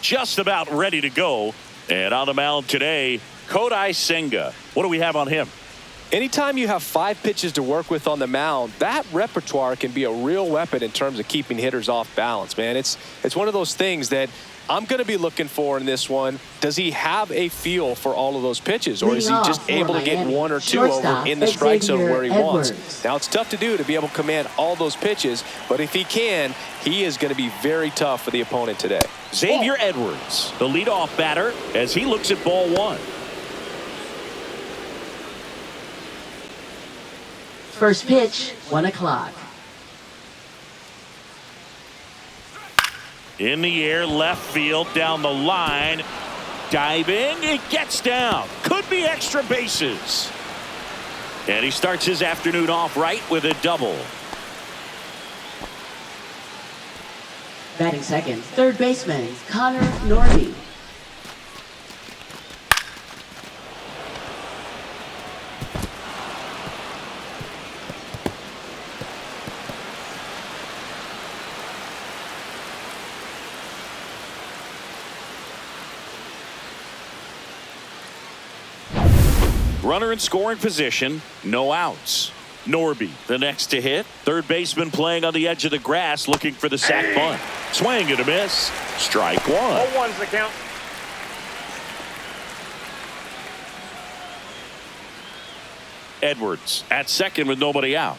just about ready to go. And on the mound today, Kodai Senga. What do we have on him? Anytime you have 5 pitches to work with on the mound, that repertoire can be a real weapon in terms of keeping hitters off balance, man. It's one of those things that I'm going to be looking for in this one. Does he have a feel for all of those pitches, or is he just able to get 1 or 2 over in the strike zone where he wants? Now, it's tough to do to be able to command all those pitches, but if he can, he is going to be very tough for the opponent today. Xavier Edwards, the leadoff batter, as he looks at ball 1. First pitch, 1 o'clock. In the air, left field, down the line. Diving, it gets down. Could be extra bases. And he starts his afternoon off right with a double. Batting second, third baseman, Connor Norby. Runner in scoring position, no outs. Norby, the next to hit. Third baseman playing on the edge of the grass, looking for the sac bunt. Swing and a miss. Strike 1. 0-1's the count. Edwards at second with nobody out.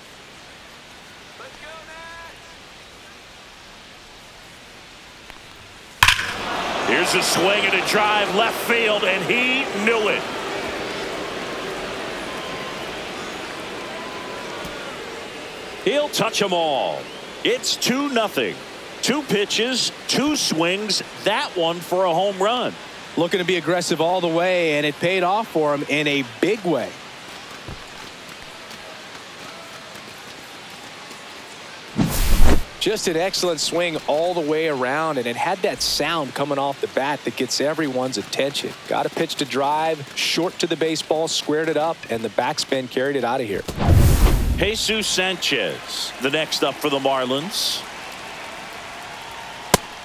Here's a swing and a drive left field, and he knew it. He'll touch them all. It's 2-0. 2 pitches, 2 swings. That one for a home run. Looking to be aggressive all the way, and it paid off for him in a big way. Just an excellent swing all the way around, and it had that sound coming off the bat that gets everyone's attention. Got a pitch to drive, short to the baseball, squared it up, and the backspin carried it out of here. Jesus Sanchez, the next up for the Marlins.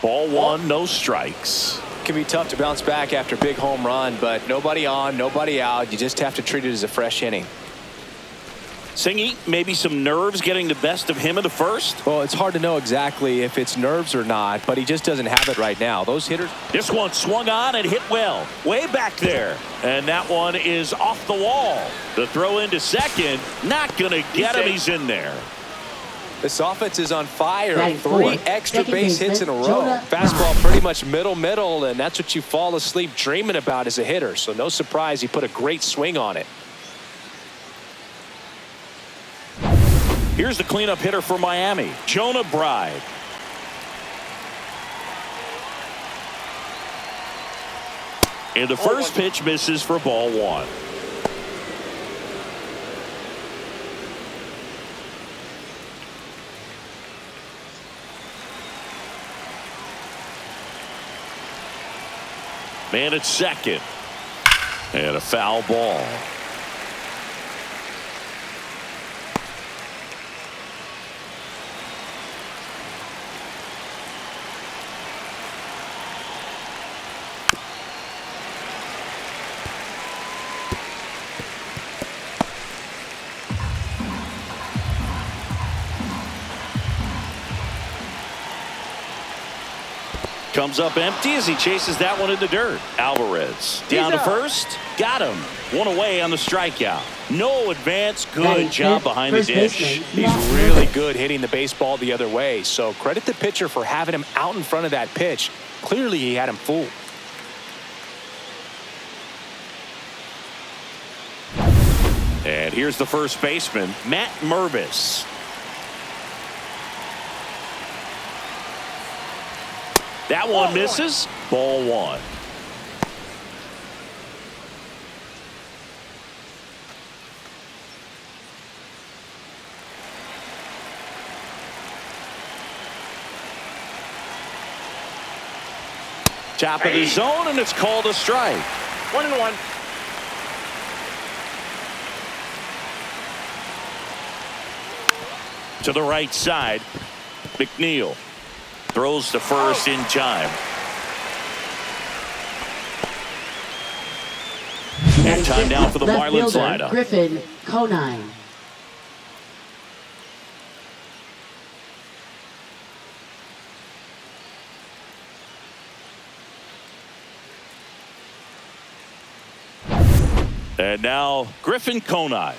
Ball 1, no strikes. Can be tough to bounce back after a big home run, but nobody on, nobody out. You just have to treat it as a fresh inning. Singy, maybe some nerves getting the best of him in the first? Well, it's hard to know exactly if it's nerves or not, but he just doesn't have it right now. Those hitters. This one swung on and hit well. Way back there. And that one is off the wall. The throw into second. Not going to get him. He's in there. This offense is on fire. Batting 3 fourth, extra second base baseman, hits in a row. Jonah Fastball Bryan. pretty much middle, and that's what you fall asleep dreaming about as a hitter. So no surprise he put a great swing on it. Here's the cleanup hitter for Miami, Jonah Bryan. And the first pitch misses for ball 1. Man at second. And a foul ball. Comes up empty as he chases that one in the dirt. Alvarez down to first. Got him. 1 away on the strikeout. No advance. Good job behind the dish. He's really good hitting the baseball the other way. So credit the pitcher for having him out in front of that pitch. Clearly he had him fooled. And here's the first baseman, Matt Mervis. That one misses. Ball 1. Top of the zone, and it's called a strike. 1-1. To the right side, McNeil throws to first in time. And time now for the Left Marlins fielder, lineup. Griffin Conine. And now Griffin Conine.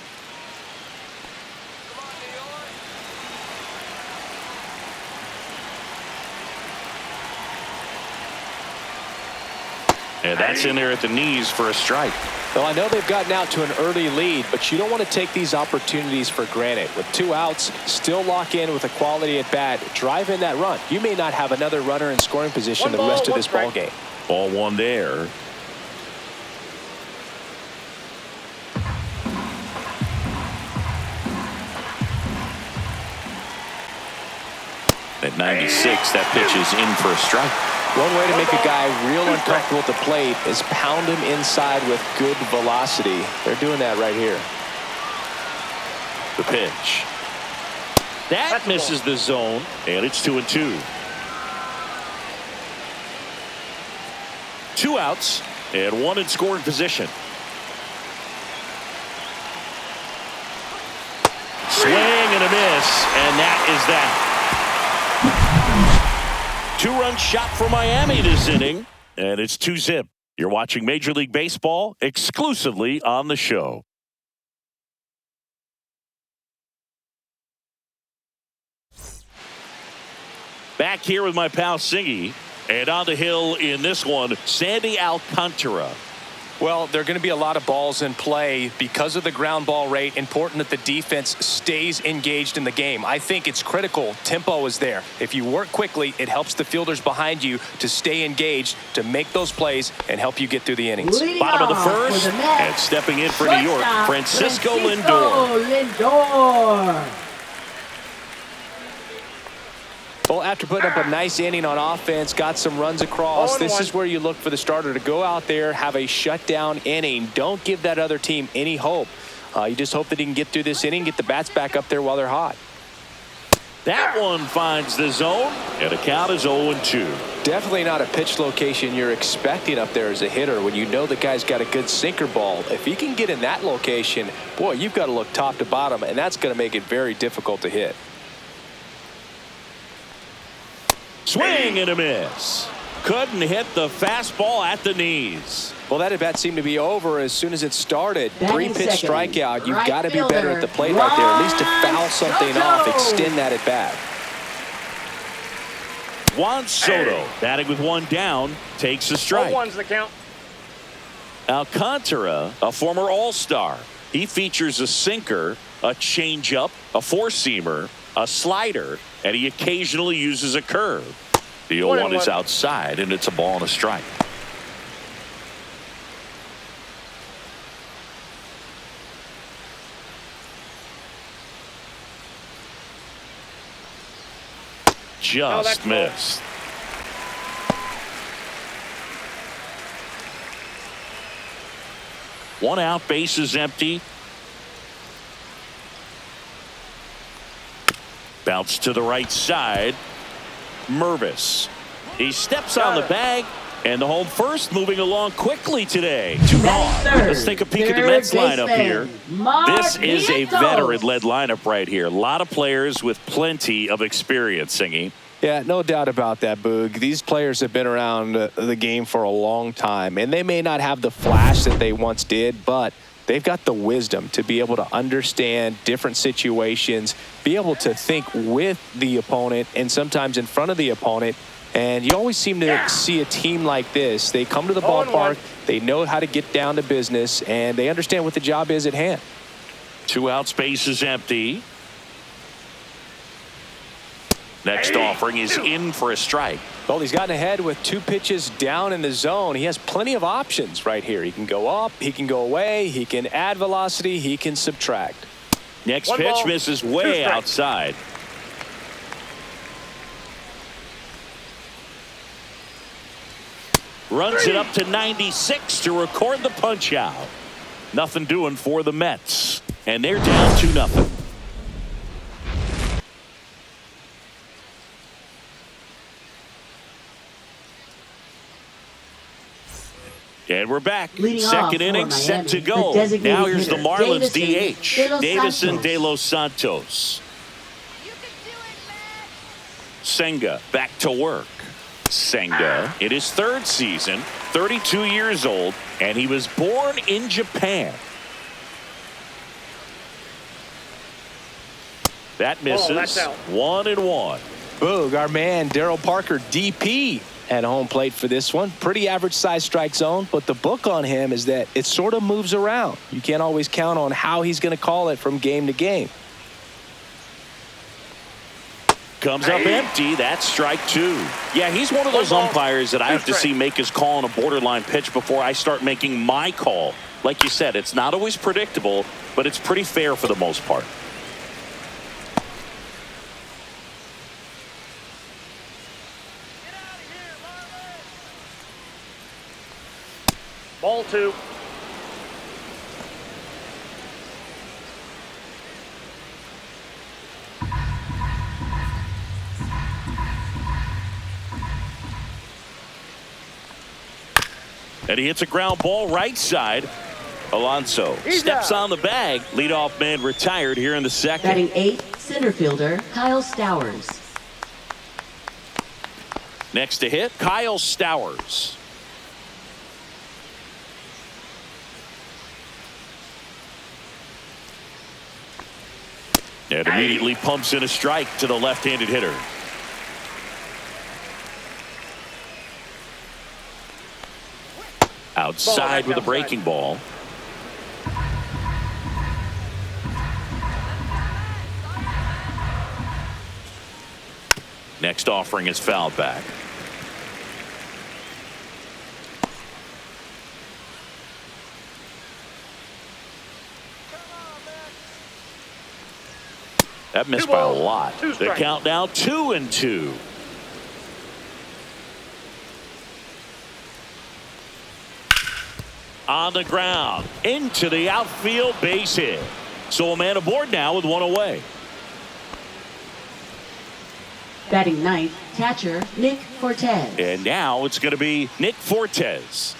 And that's in there at the knees for a strike. Well, I know they've gotten out to an early lead, but you don't want to take these opportunities for granted. With 2 outs, still lock in with a quality at bat. Drive in that run. You may not have another runner in scoring position the rest of this ball game. Ball 1 there. At 96, that pitch is in for a strike. One way to make a guy real uncomfortable at the plate is pound him inside with good velocity. They're doing that right here. The pitch. That misses the zone, and it's 2-2. 2 outs and 1 in scoring position. Swing and a miss, and that is that. 2-run shot for Miami this inning, and it's 2-zip. You're watching Major League Baseball exclusively on the show. Back here with my pal Singy, and on the hill in this one, Sandy Alcantara. Well, there are going to be a lot of balls in play because of the ground ball rate. Important that the defense stays engaged in the game. I think it's critical. Tempo is there. If you work quickly, it helps the fielders behind you to stay engaged, to make those plays, and help you get through the innings. Bottom of the first, and stepping in for New York, Francisco Lindor. Well, after putting up a nice inning on offense, got some runs across, this is where you look for the starter to go out there, have a shutdown inning. Don't give that other team any hope. You just hope that he can get through this inning, get the bats back up there while they're hot. That one finds the zone, and the count is 0-2. Definitely not a pitch location you're expecting up there as a hitter when you know the guy's got a good sinker ball. If he can get in that location, boy, you've got to look top to bottom, and that's going to make it very difficult to hit. Swing and a miss. Couldn't hit the fastball at the knees. Well, that at bat seemed to be over as soon as it started. Batting 3-pitch second, strikeout. You've right got to be better at the plate right there, at least to foul something off, extend that at bat. Juan Soto, batting with 1 down, takes a strike. 0-1's the count. Alcantara, a former All-Star. He features a sinker, a changeup, a 4-seamer, a slider, and he occasionally uses a curve. The 0-1 is outside, and it's a ball and a strike. Just missed. One out, base is empty. Bounce to the right side. Mervis. He steps on the bag, and the home first moving along quickly today. 2 gone. Let's take a peek at the Mets lineup here. This is a veteran-led lineup right here. A lot of players with plenty of experience, Singy. Yeah, no doubt about that, Boog. These players have been around the game for a long time, and they may not have the flash that they once did, but they've got the wisdom to be able to understand different situations, be able to think with the opponent and sometimes in front of the opponent. And you always seem to see a team like this. They come to the ballpark, they know how to get down to business, and they understand what the job is at hand. 2 out, space is empty. Next offering is in for a strike. Well, he's gotten ahead with 2 pitches down in the zone. He has plenty of options right here. He can go up, he can go away, he can add velocity, he can subtract. Next pitch misses way outside. Runs it up to 96 to record the punch out. Nothing doing for the Mets, and they're down 2-0. And we're back. Leading off Second for inning set to Miami, go. the designated Now here's the hitter, Marlins Davison DH. Davison Santos. De Los Santos. Senga back to work. Senga in his third season, 32 years old, and he was born in Japan. That misses. That's out. 1-1. Boog, our man Daryl Parker, DP, at home plate for this one. Pretty average size strike zone, but the book on him is that it sort of moves around. You can't always count on how he's going to call it from game to game. Comes up empty. That's strike two. Yeah, he's one of those umpires that I have to see make his call on a borderline pitch before I start making my call. Like you said, it's not always predictable, but it's pretty fair for the most part. Ball two. And he hits a ground ball right side. Alonso steps on the bag. Leadoff man retired here in the second. Batting 8th, center fielder Kyle Stowers. Next to hit, Kyle Stowers. And immediately pumps in a strike to the left-handed hitter. Outside with a breaking ball. Next offering is fouled back. That missed by a lot. The count now 2-2. On the ground, into the outfield, base hit. So a man aboard now with one away. Batting 9th, catcher Nick Fortes. And now it's going to be Nick Fortes.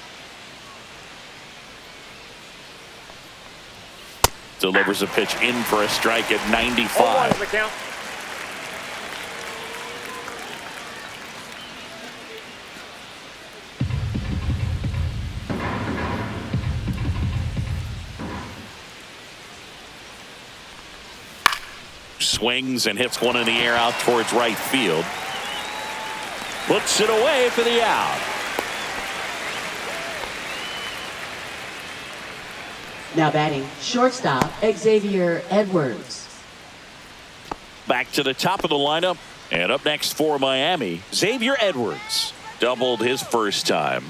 Delivers a pitch in for a strike at 95. The count. Swings and hits one in the air out towards right field. Puts it away for the out. Now batting shortstop Xavier Edwards. Back to the top of the lineup. And up next for Miami, Xavier Edwards. Doubled his first time.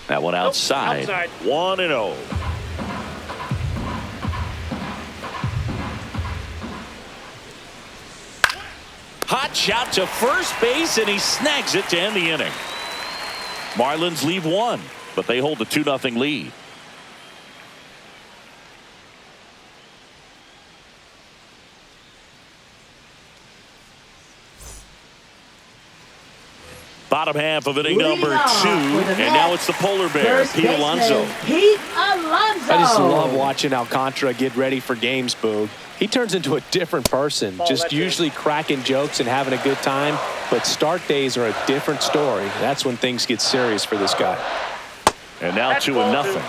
That one outside. 1-0. Hot shot to first base, and he snags it to end the inning. Marlins leave one, but they hold a 2-0 lead. Bottom half of inning number 2, and now it's the polar bear, Pete Alonso. Pete Alonso. I just love watching Alcantara get ready for games, Boog. He turns into a different person, just usually cracking jokes and having a good time. But start days are a different story. That's when things get serious for this guy. And now 2-0.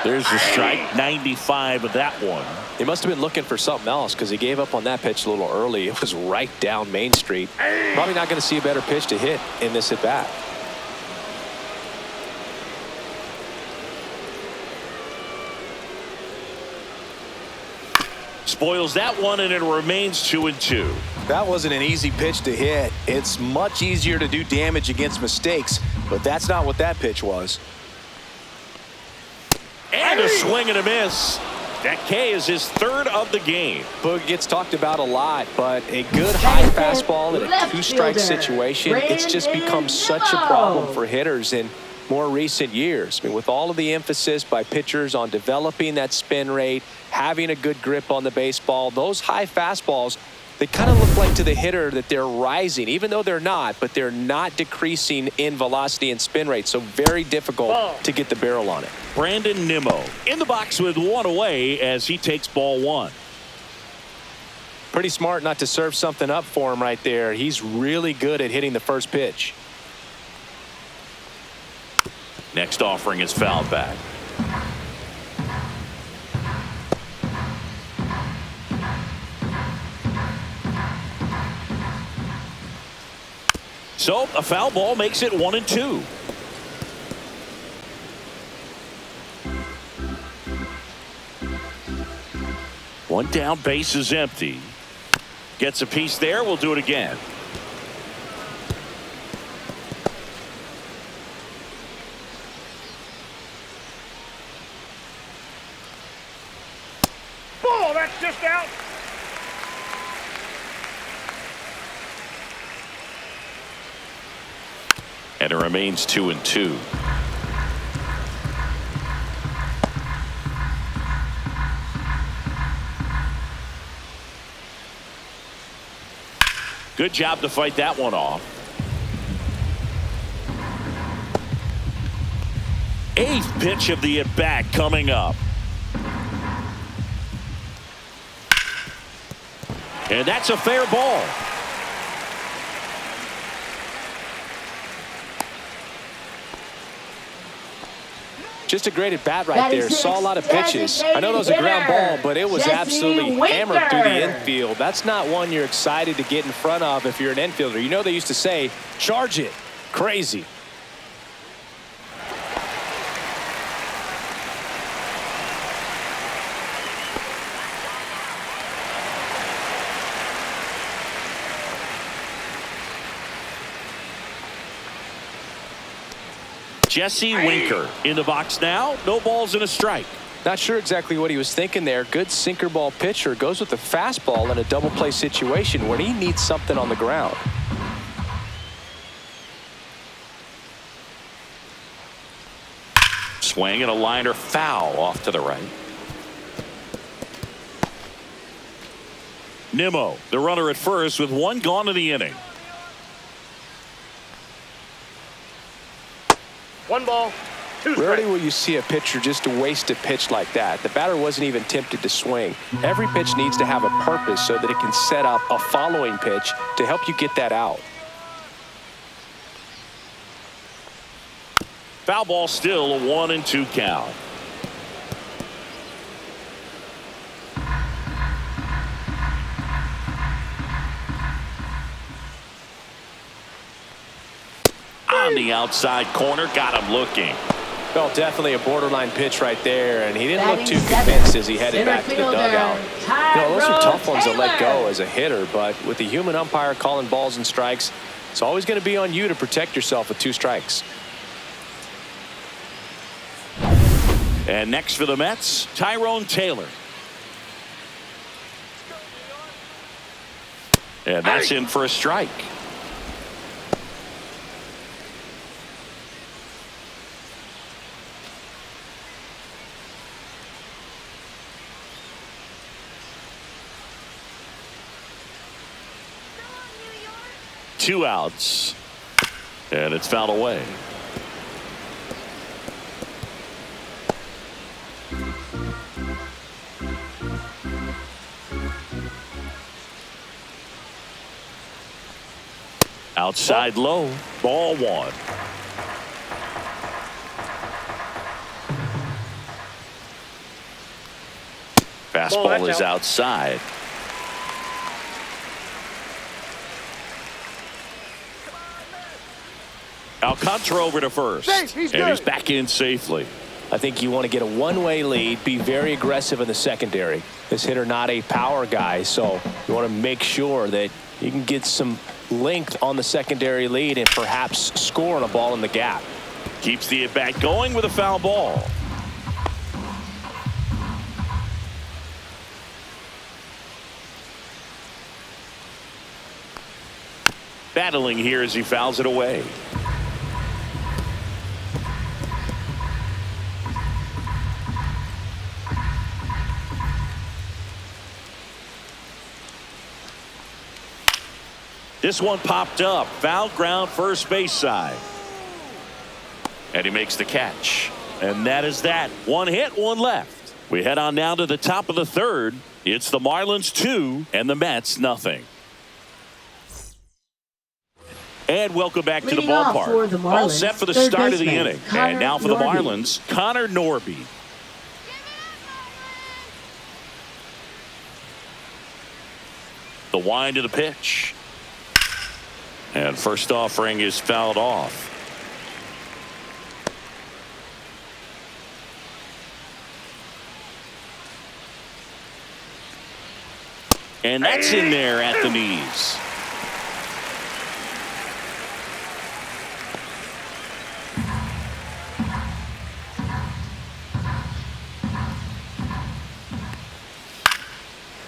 There's the strike, 95 of that one. He must have been looking for something else because he gave up on that pitch a little early. It was right down Main Street. Probably not going to see a better pitch to hit in this at bat. Spoils that one, and it remains 2-2. That wasn't an easy pitch to hit. It's much easier to do damage against mistakes, but that's not what that pitch was. And a swing and a miss. That K is his third of the game. Boog gets talked about a lot, but a good high fastball in a 2-strike situation, it's just become such a problem for hitters. And more recent years. I mean, with all of the emphasis by pitchers on developing that spin rate, having a good grip on the baseball, those high fastballs, they kind of look like to the hitter that they're rising, even though they're not, but they're not decreasing in velocity and spin rate. So very difficult to get the barrel on it. Brandon Nimmo in the box with one away as he takes ball one. Pretty smart not to serve something up for him right there. He's really good at hitting the first pitch. Next offering is fouled back. So a foul ball makes it 1-2. One down, base is empty. Gets a piece there. We'll do it again. Ball, that's just out. And it remains 2-2. Good job to fight that one off. Eighth pitch of the at-bat coming up. And that's a fair ball. Just a great at bat right there. Saw a lot of pitches. I know that was a ground ball, but it was absolutely hammered through the infield. That's not one you're excited to get in front of if you're an infielder. You know they used to say, charge it. Crazy. Jesse Winker in the box now. No balls and a strike. Not sure exactly what he was thinking there. Good sinker ball pitcher goes with the fastball in a double play situation when he needs something on the ground. Swing and a liner foul off to the right. Nimmo, the runner at first with one gone in the inning. One ball, two strikes. Rarely will you see a pitcher just waste a pitch like that. The batter wasn't even tempted to swing. Every pitch needs to have a purpose so that it can set up a following pitch to help you get that out. Foul ball, still a 1-2 count. On the outside corner, got him looking. Well, definitely a borderline pitch right there, and he didn't look too convinced as he headed back to the dugout. You know, those are tough ones to let go as a hitter, but with the human umpire calling balls and strikes, it's always going to be on you to protect yourself with 2 strikes. And next for the Mets, Tyrone Taylor. And that's in for a strike. Two outs, and it's fouled away. Outside low, ball 1. Fastball is outside. Alcantara over to first, and he's back in safely. I think you want to get a one-way lead, be very aggressive in the secondary. This hitter not a power guy, so you want to make sure that you can get some length on the secondary lead and perhaps score on a ball in the gap. Keeps the at-bat going with a foul ball. Battling here as he fouls it away. This one popped up. Foul ground, first base side. And he makes the catch. And that is that. One hit, one left. We head on now to the top of the third. It's the Marlins 2 and the Mets nothing. And welcome back to the Leading off ballpark. for the Marlins, All set for the third start of the baseman, inning. Connor And now for the Norby. Marlins, Connor Norby. The wind of the pitch. And first offering is fouled off. And that's in there at the knees.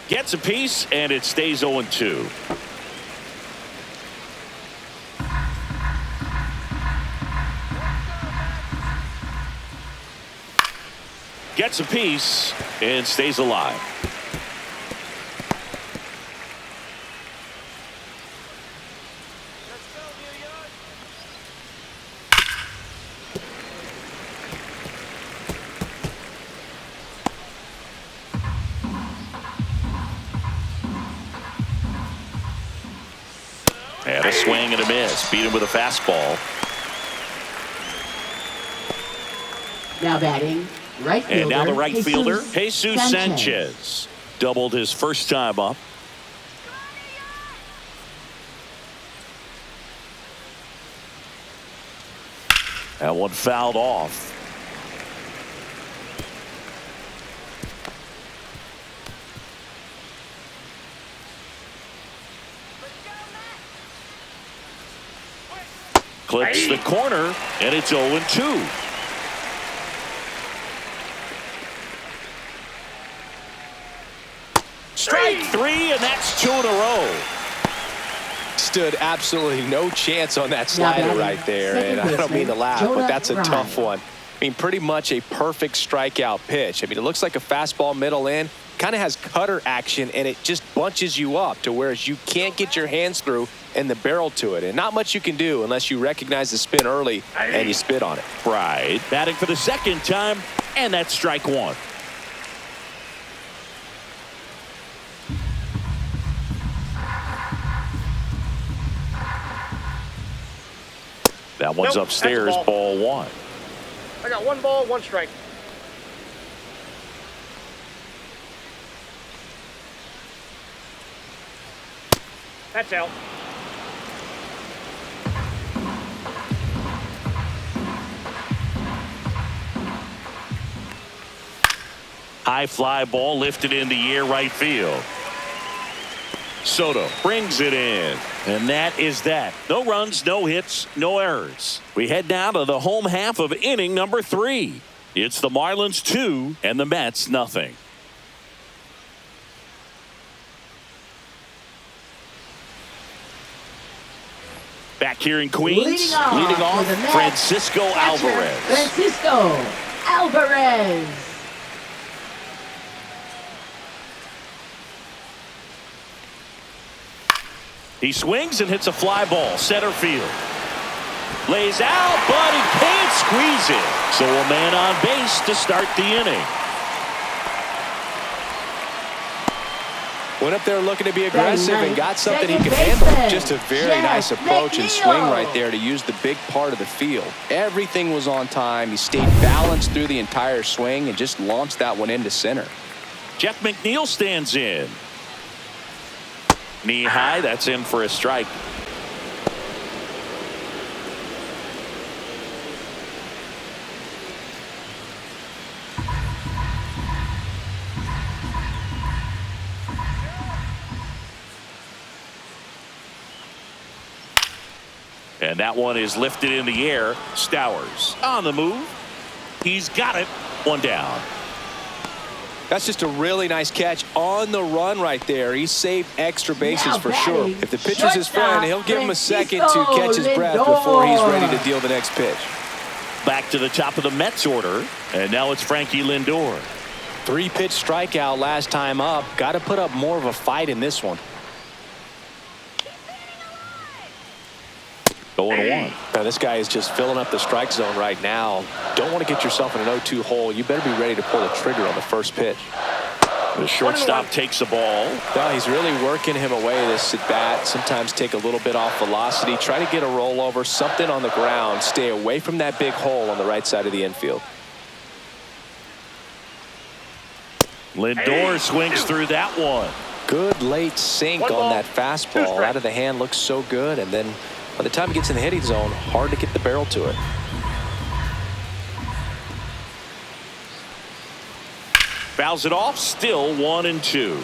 Gets a piece, and it stays 0-2. Gets a piece and stays alive. And a swing and a miss. Beat him with a fastball. Now batting, right fielder. And now the right fielder, Jesus Jesus Sanchez. Doubled his first time up. That one fouled off. Clips the corner, and it's 0-2. Strike three, and that's 2 in a row. Stood absolutely no chance on that slider right there. And I don't mean to laugh, but that's a tough one. I mean, pretty much a perfect strikeout pitch. I mean, it looks like a fastball middle in. Kind of has cutter action, and it just bunches you up to whereas you can't get your hands through and the barrel to it. And not much you can do unless you recognize the spin early and you spit on it. Right. Batting for the second time, and that's strike one. That one's Nope, upstairs, that's a ball one. I got 1 ball, 1 strike. That's out. High fly ball lifted in the air, right field. Soto brings it in, and that is that. No runs, no hits, no errors. We head down to the home half of inning number 3. It's the Marlins 2 and the Mets nothing. Back here in Queens, leading off Francisco Alvarez. Francisco Alvarez. He swings and hits a fly ball, center field. Lays out, but he can't squeeze it. So a man on base to start the inning. Went up there looking to be aggressive and got something he could handle. Just a very nice approach and swing right there to use the big part of the field. Everything was on time. He stayed balanced through the entire swing and just launched that one into center. Jeff McNeil stands in. Knee high, that's in for a strike. And that one is lifted in the air. Stowers on the move. He's got it. One down. That's just a really nice catch on the run right there. He saved extra bases for sure. If the pitcher's his friend, he'll give him a second to catch his breath before he's ready to deal the next pitch. Back to the top of the Mets order, and now it's Frankie Lindor. 3-pitch strikeout last time up. Got to put up more of a fight in this one. 0-1. Now, this guy is just filling up the strike zone right now. Don't want to get yourself in an 0-2 hole. You better be ready to pull the trigger on the first pitch. The shortstop takes the ball. Well, he's really working him away, this at bat. Sometimes take a little bit off velocity. Try to get a rollover, something on the ground. Stay away from that big hole on the right side of the infield. Lindor swings through that one. Good late sink on that fastball. Out of the hand, looks so good. And then by the time it gets in the hitting zone, hard to get the barrel to it. Fouls it off, still 1-2.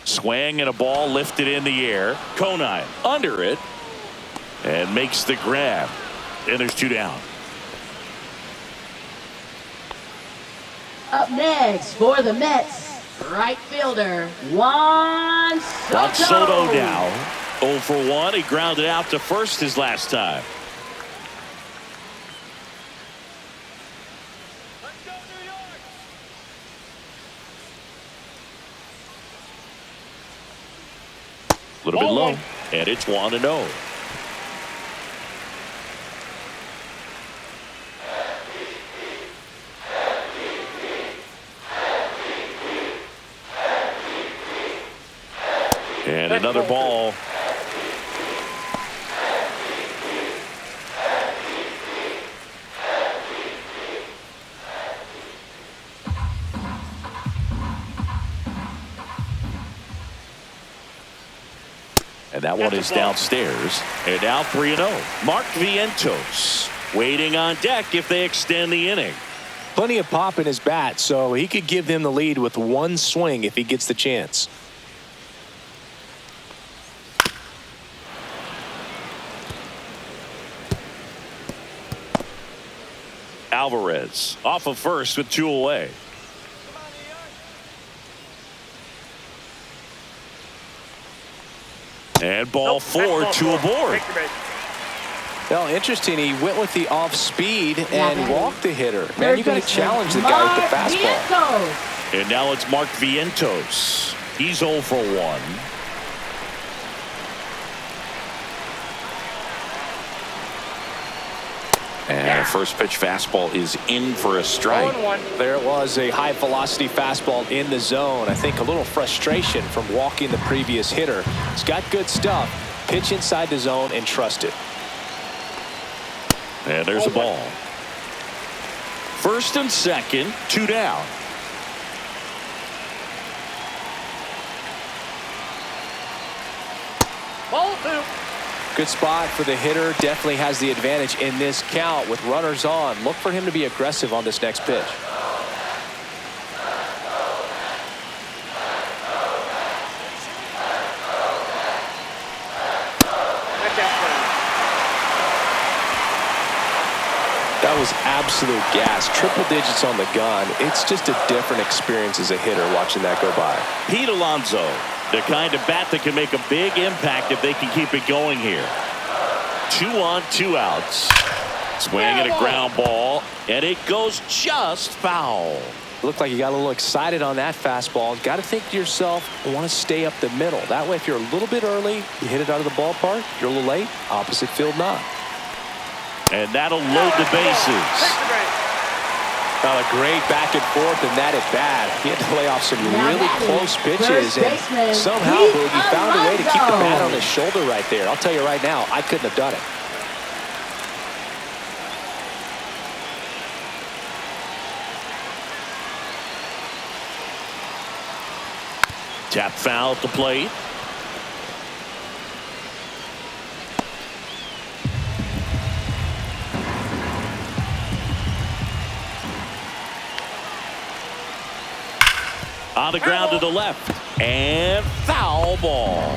Swing and a ball lifted in the air. Conine under it and makes the grab. And there's 2 down. Up next for the Mets, right fielder, Juan Soto. Juan Soto now 0 for 1. He grounded out to first his last time. A little bit low, and it's 1-0. And another ball. And that one is downstairs. And now 3-0. Mark Vientos waiting on deck if they extend the inning. Plenty of pop in his bat, so he could give them the lead with one swing if he gets the chance. Alvarez off of first with 2 away. And ball 4, 2 aboard. Well, interesting. He went with the off speed and walked the hitter. Man, you got to challenge the guy with the fastball. And now it's Mark Vientos. He's 0 for 1. And first pitch fastball is in for a strike. There was a high velocity fastball in the zone. I think a little frustration from walking the previous hitter. He's got good stuff. Pitch inside the zone and trust it. And there's a ball. First and second, 2 down. Ball 2. Good spot for the hitter. Definitely has the advantage in this count with runners on. Look for him to be aggressive on this next pitch. That was absolute gas. Triple digits on the gun. It's just a different experience as a hitter watching that go by. Pete Alonso, the kind of bat that can make a big impact if they can keep it going here. 2 on, 2 outs. Swing and a ground ball, and it goes just foul. Looked like you got a little excited on that fastball. Got to think to yourself, I want to stay up the middle. That way, if you're a little bit early, you hit it out of the ballpark. If you're a little late, opposite field not. And that'll load the bases. Well, a great back and forth, and that at bat. He had to lay off some really close pitches, and somehow Boogie found a way to keep the bat on his shoulder right there. I'll tell you right now, I couldn't have done it. Tap foul at the plate. On the ground to the left, and foul ball.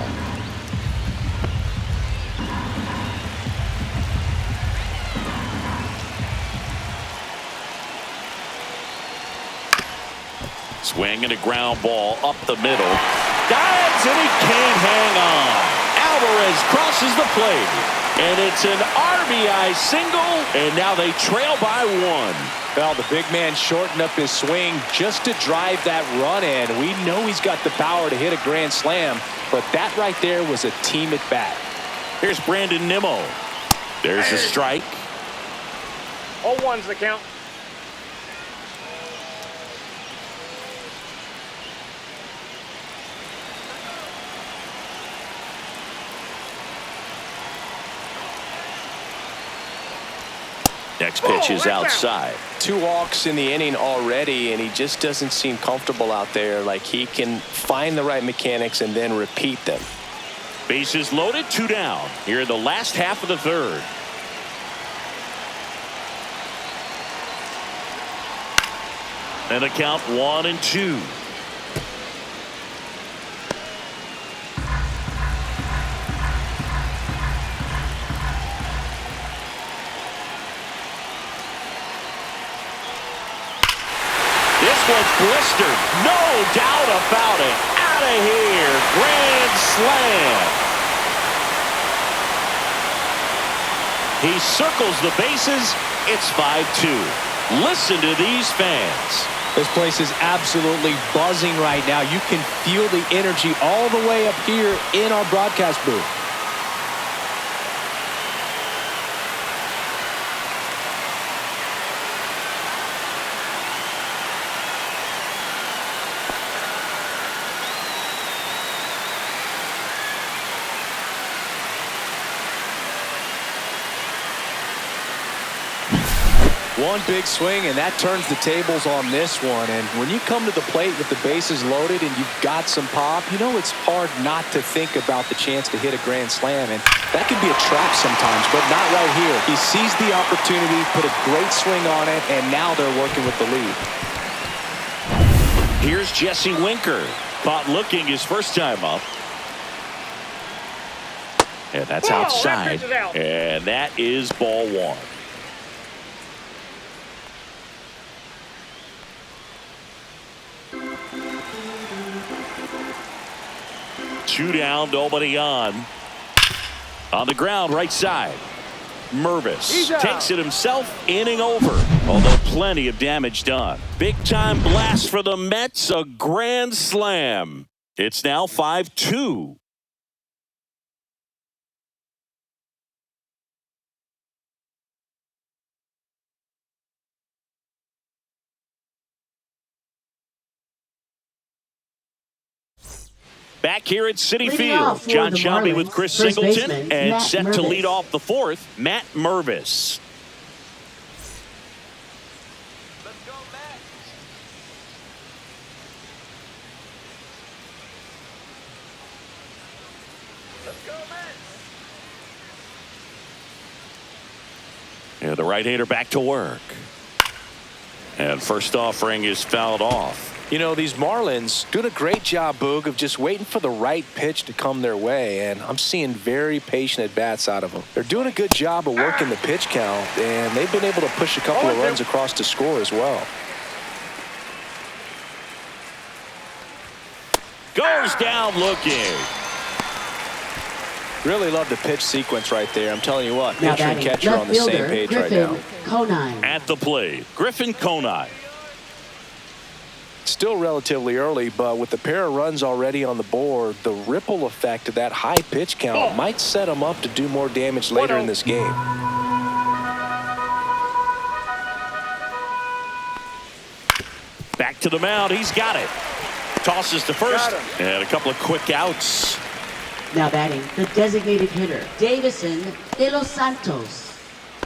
Swing and a ground ball up the middle. Dives, and he can't hang on. Alvarez crosses the plate. And it's an RBI single, and now they trail by 1. Well, the big man shortened up his swing just to drive that run in. We know he's got the power to hit a grand slam, but that right there was a team at bat. Here's Brandon Nimmo. There's a strike. 0-1's the count. Next pitch is outside. 2 walks in the inning already, and he just doesn't seem comfortable out there. Like he can find the right mechanics and then repeat them. Bases loaded, 2 down. Here in the last half of the 3rd. And a count 1-2. This one's blistered. No doubt about it. Out of here. Grand slam. He circles the bases. It's 5-2. Listen to these fans. This place is absolutely buzzing right now. You can feel the energy all the way up here in our broadcast booth. One big swing, and that turns the tables on this one. And when you come to the plate with the bases loaded and you've got some pop, you know it's hard not to think about the chance to hit a grand slam. And that can be a trap sometimes, but not right here. He sees the opportunity, put a great swing on it, and now they're working with the lead. Here's Jesse Winker. Caught looking his first time up. And that's outside. And that is ball 1. Two down, nobody on. On the ground, right side. Mervis takes it himself, inning over. Although plenty of damage done. Big time blast for the Mets, a grand slam. It's now 5-2. Back here at Citi Field, John Shelby with Chris Singleton, and set to lead off the 4th, Matt Mervis. Let's go, Matt. Let's go, Matt. Yeah, the right-hander back to work. And first offering is fouled off. You know, these Marlins doing a great job, Boog, of just waiting for the right pitch to come their way, and I'm seeing very patient at-bats out of them. They're doing a good job of working the pitch count, and they've been able to push a couple of runs across to score as well. Goes down looking. Really love the pitch sequence right there. I'm telling you what, pitcher and catcher on the same page right now. Conine. At the plate, Griffin Conine. Still relatively early, but with the pair of runs already on the board, the ripple effect of that high pitch count might set him up to do more damage later in this game. Back to the mound, he's got it. Tosses to first, and a couple of quick outs. Now batting, the designated hitter, Davison De Los Santos.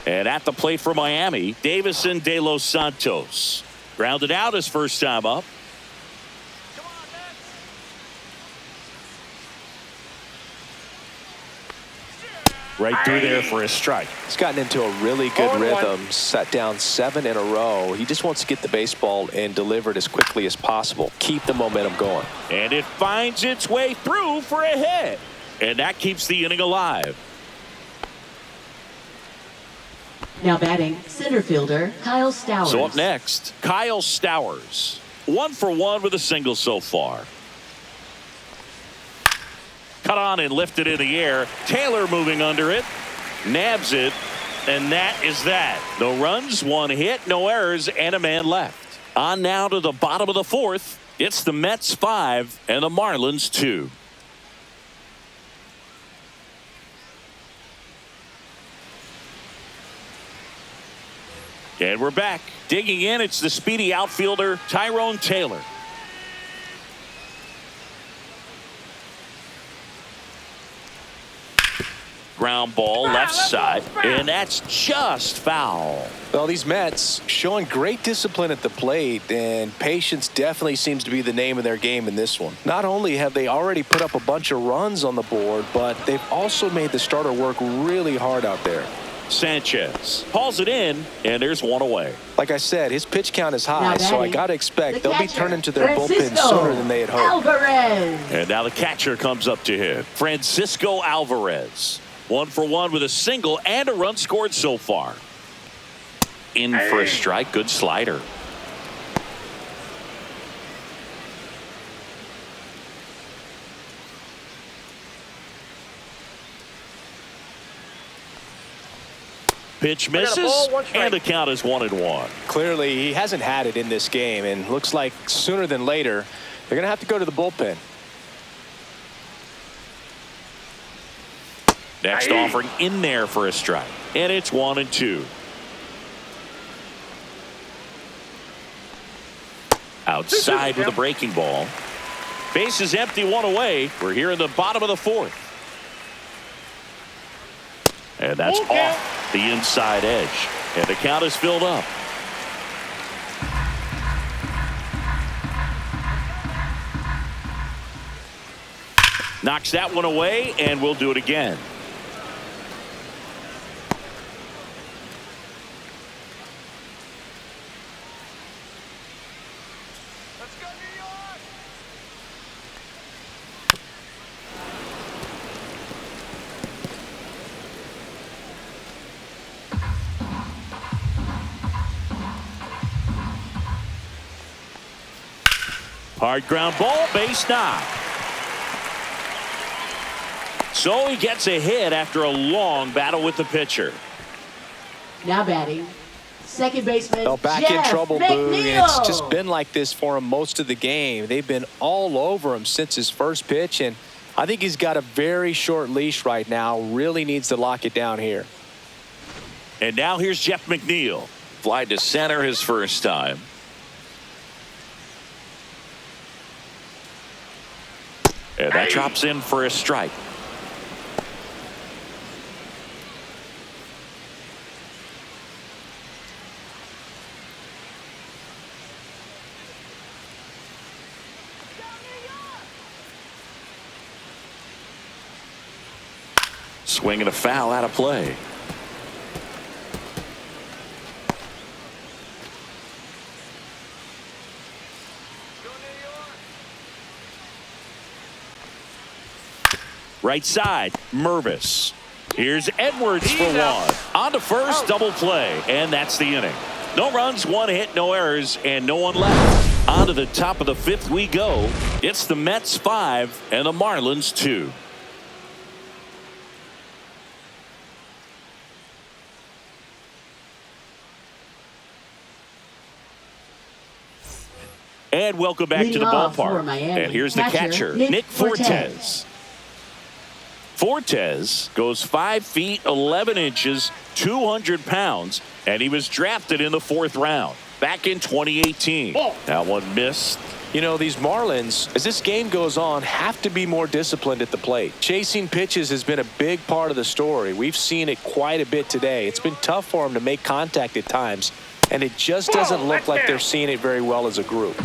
And at the plate for Miami, Davison De Los Santos. Grounded out his first time up. Right through there for a strike. He's gotten into a really good rhythm, set down 7 in a row. He just wants to get the baseball and deliver it as quickly as possible. Keep the momentum going. And it finds its way through for a hit. And that keeps the inning alive. Now batting, center fielder, Kyle Stowers. So up next, Kyle Stowers. 1 for 1 with a single so far. Cut on and lifted in the air. Taylor moving under it. Nabs it, and that is that. No runs, one hit, no errors, and a man left. On now to the bottom of the fourth. It's the Mets 5 and the Marlins 2. And we're back. Digging in, it's the speedy outfielder, Tyrone Taylor. Ground ball left side, and that's just foul. Well, these Mets showing great discipline at the plate, and patience definitely seems to be the name of their game in this one. Not only have they already put up a bunch of runs on the board, but they've also made the starter work really hard out there. Sanchez hauls it in, and there's one away. Like I said, his pitch count is high, so I got to expect they'll be turning to their bullpen Francisco sooner than they had hoped. Alvarez. And now the catcher comes up to hit. Francisco Alvarez. 1 for 1 with a single and a run scored so far. In for a strike. Good slider. Pitch misses, and the count is 1-1. Clearly, he hasn't had it in this game, and looks like sooner than later, they're going to have to go to the bullpen. Next offering in there for a strike, and it's 1-2. Outside with a breaking ball. Base is empty, one away. We're here in the bottom of the fourth. And that's off the inside edge. And the count is filled up. Knocks that one away, and we'll do it again. Let's go, New York! Hard ground ball, base knock. So he gets a hit after a long battle with the pitcher. Now batting, second baseman. Well, back Jeff in trouble, McNeil. Boo. It's just been like this for him most of the game. They've been all over him since his first pitch, and I think he's got a very short leash right now. Really needs to lock it down here. And now here's Jeff McNeil. Fly to center his first time. And that drops in for a strike. Swing and a foul out of play. Right side, Mervis. Here's Edwards for one. On to first, double play, and that's the inning. No runs, one hit, no errors, and no one left. On to the top of the fifth we go. It's the Mets 5 and the Marlins 2. And welcome back to the ballpark. And here's the catcher, Nick Fortes. Fortes goes 5 feet 11 inches, 200 pounds, and he was drafted in the 4th round back in 2018. That one missed. You know, these Marlins, as this game goes on, have to be more disciplined at the plate. Chasing pitches has been a big part of the story. We've seen it quite a bit today. It's been tough for them to make contact at times, and it just doesn't look like they're seeing it very well as a group.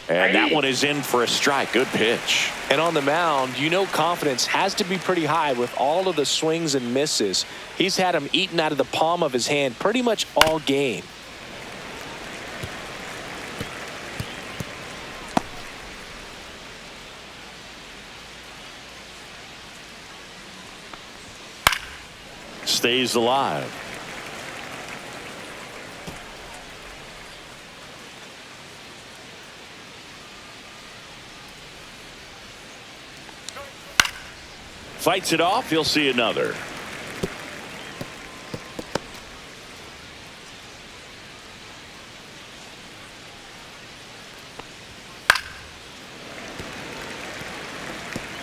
And that one is in for a strike. Good pitch. And on the mound, you know confidence has to be pretty high with all of the swings and misses. He's had them eaten out of the palm of his hand pretty much all game. Stays alive. fights it off. He'll see another.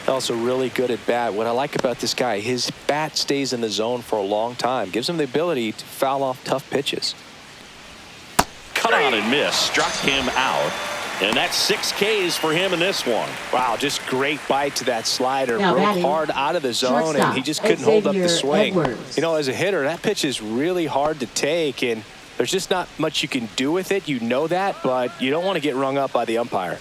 Also really good at bat. What I like about this guy, his bat stays in the zone for a long time. Gives him the ability to foul off tough pitches. Cut on and miss. Struck him out. And that's 6 Ks for him in this one. Wow, just great bite to that slider. Now Broke batting, hard out of the zone, shortstop, and he just couldn't hold up the Xavier swing. Edwards. You know, as a hitter, that pitch is really hard to take, and there's just not much you can do with it. You know that, but you don't want to get rung up by the umpire.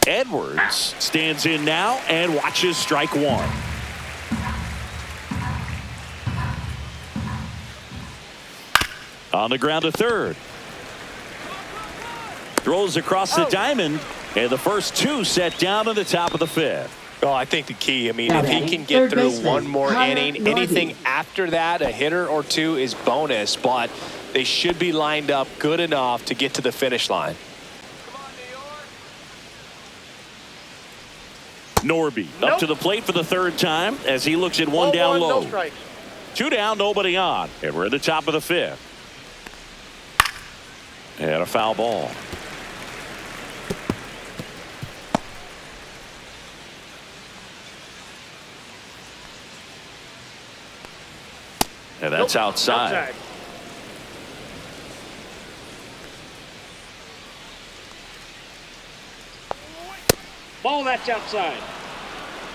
Edwards stands in now and watches strike one. On the ground to third. Throws across the diamond, and the first 2 set down to the top of the 5th. Oh, I think the key, I mean, Now if he batting, can get third through baseman, one more Connor inning, Norby. anything after that, a hitter or 2 is bonus, but they should be lined up good enough to get to the finish line. Norby up to the plate for the 3rd time as he looks at 1 down low. 2 down, nobody on. And we're at the top of the 5th. And a foul ball. And that's outside. Ball, that's outside.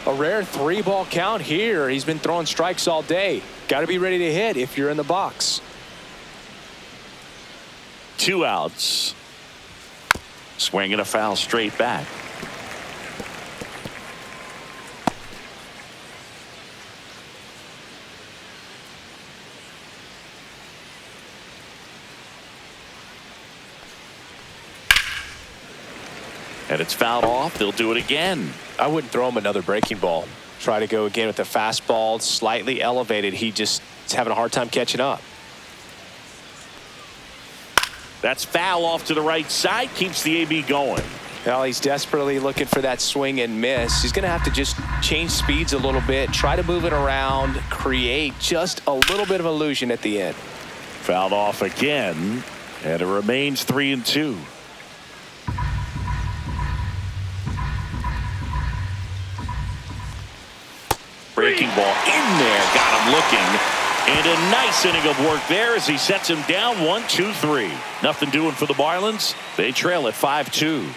A rare 3-ball count here. He's been throwing strikes all day. Got to be ready to hit if you're in the box. 2 outs. Swinging a foul straight back. And it's fouled off. They'll do it again. I wouldn't throw him another breaking ball. Try to go again with the fastball, slightly elevated. He just is having a hard time catching up. That's foul off to the right side. Keeps the AB going. Well, he's desperately looking for that swing and miss. He's going to have to just change speeds a little bit, try to move it around, create just a little bit of illusion at the end. Fouled off again, and it remains 3-2. Breaking ball in there, got him looking. And a nice inning of work there as he sets him down 1-2-3. Nothing doing for the Marlins. They trail at 5-2.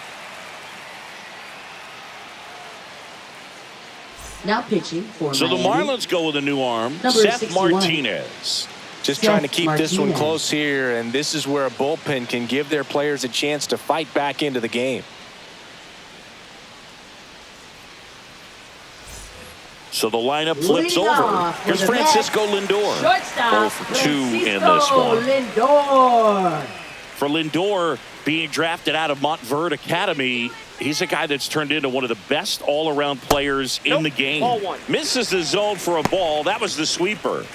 Now pitching for So the Miami, Marlins go with a new arm, Number Seth 61. Martinez. Just Seth trying to keep this one Martinez. close here, and this is where a bullpen can give their players a chance to fight back into the game. So the lineup flips Leading over. off Here's for the Francisco Mets, Lindor. Shortstop, 0 for 2 in Francisco this one. Lindor. For Lindor, being drafted out of Montverde Academy, he's a guy that's turned into one of the best all-around players in the game. Ball 1. Misses the zone for a ball. That was the sweeper.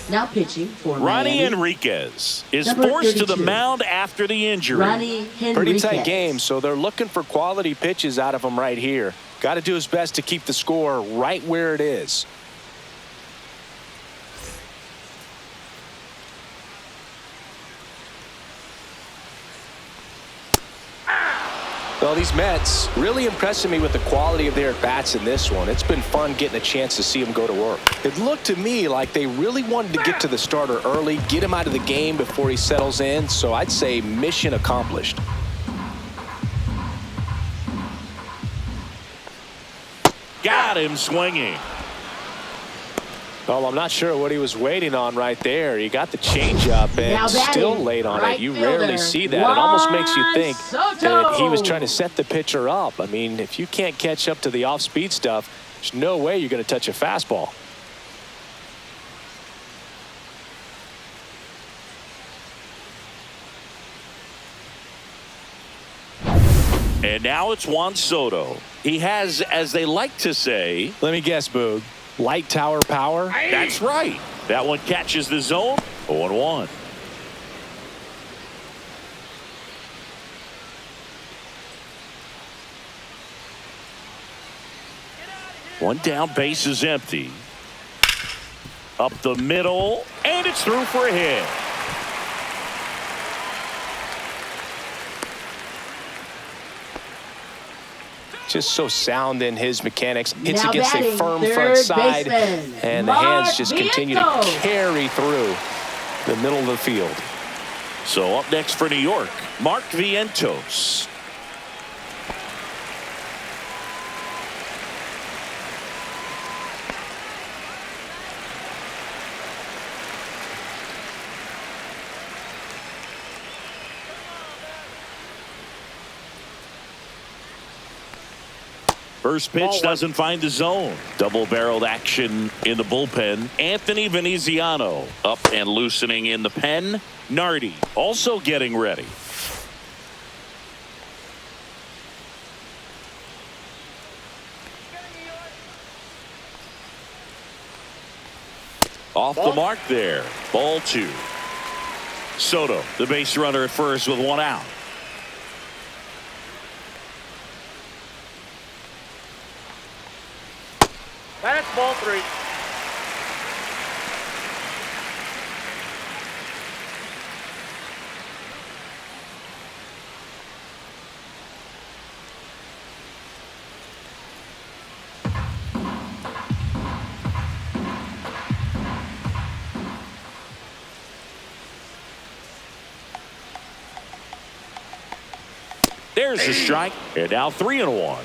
Now pitching for Ronnie Miami, Enriquez is Number forced to the 32. mound after the injury. Ronnie Pretty Henriquez. tight game, so they're looking for quality pitches out of him right here. Got to do his best to keep the score right where it is. Well, these Mets really impressing me with the quality of their at-bats in this one. It's been fun getting a chance to see them go to work. It looked to me like they really wanted to get to the starter early, get him out of the game before he settles in, so I'd say mission accomplished. Got him swinging. Well, I'm not sure what he was waiting on right there. He got the changeup and still late on it. You rarely see that. It almost makes you think that he was trying to set the pitcher up. I mean, if you can't catch up to the off-speed stuff, there's no way you're going to touch a fastball. And now it's Juan Soto. He has, as they like to say, let me guess, Boog, light tower power? That's right. That one catches the zone. 0-1. One down, base is empty. Up the middle, and it's through for a hit. Just so sound in his mechanics. Hits against a firm front side, and the hands just continue to carry through the middle of the field. So up next for New York, Mark Vientos. First pitch doesn't find the zone. Double-barreled action in the bullpen. Anthony Veneziano up and loosening in the pen. Nardi also getting ready. Off the mark there. Ball 2. Soto, the base runner at first with 1 out. That's ball 3. There's the strike. And now 3-1.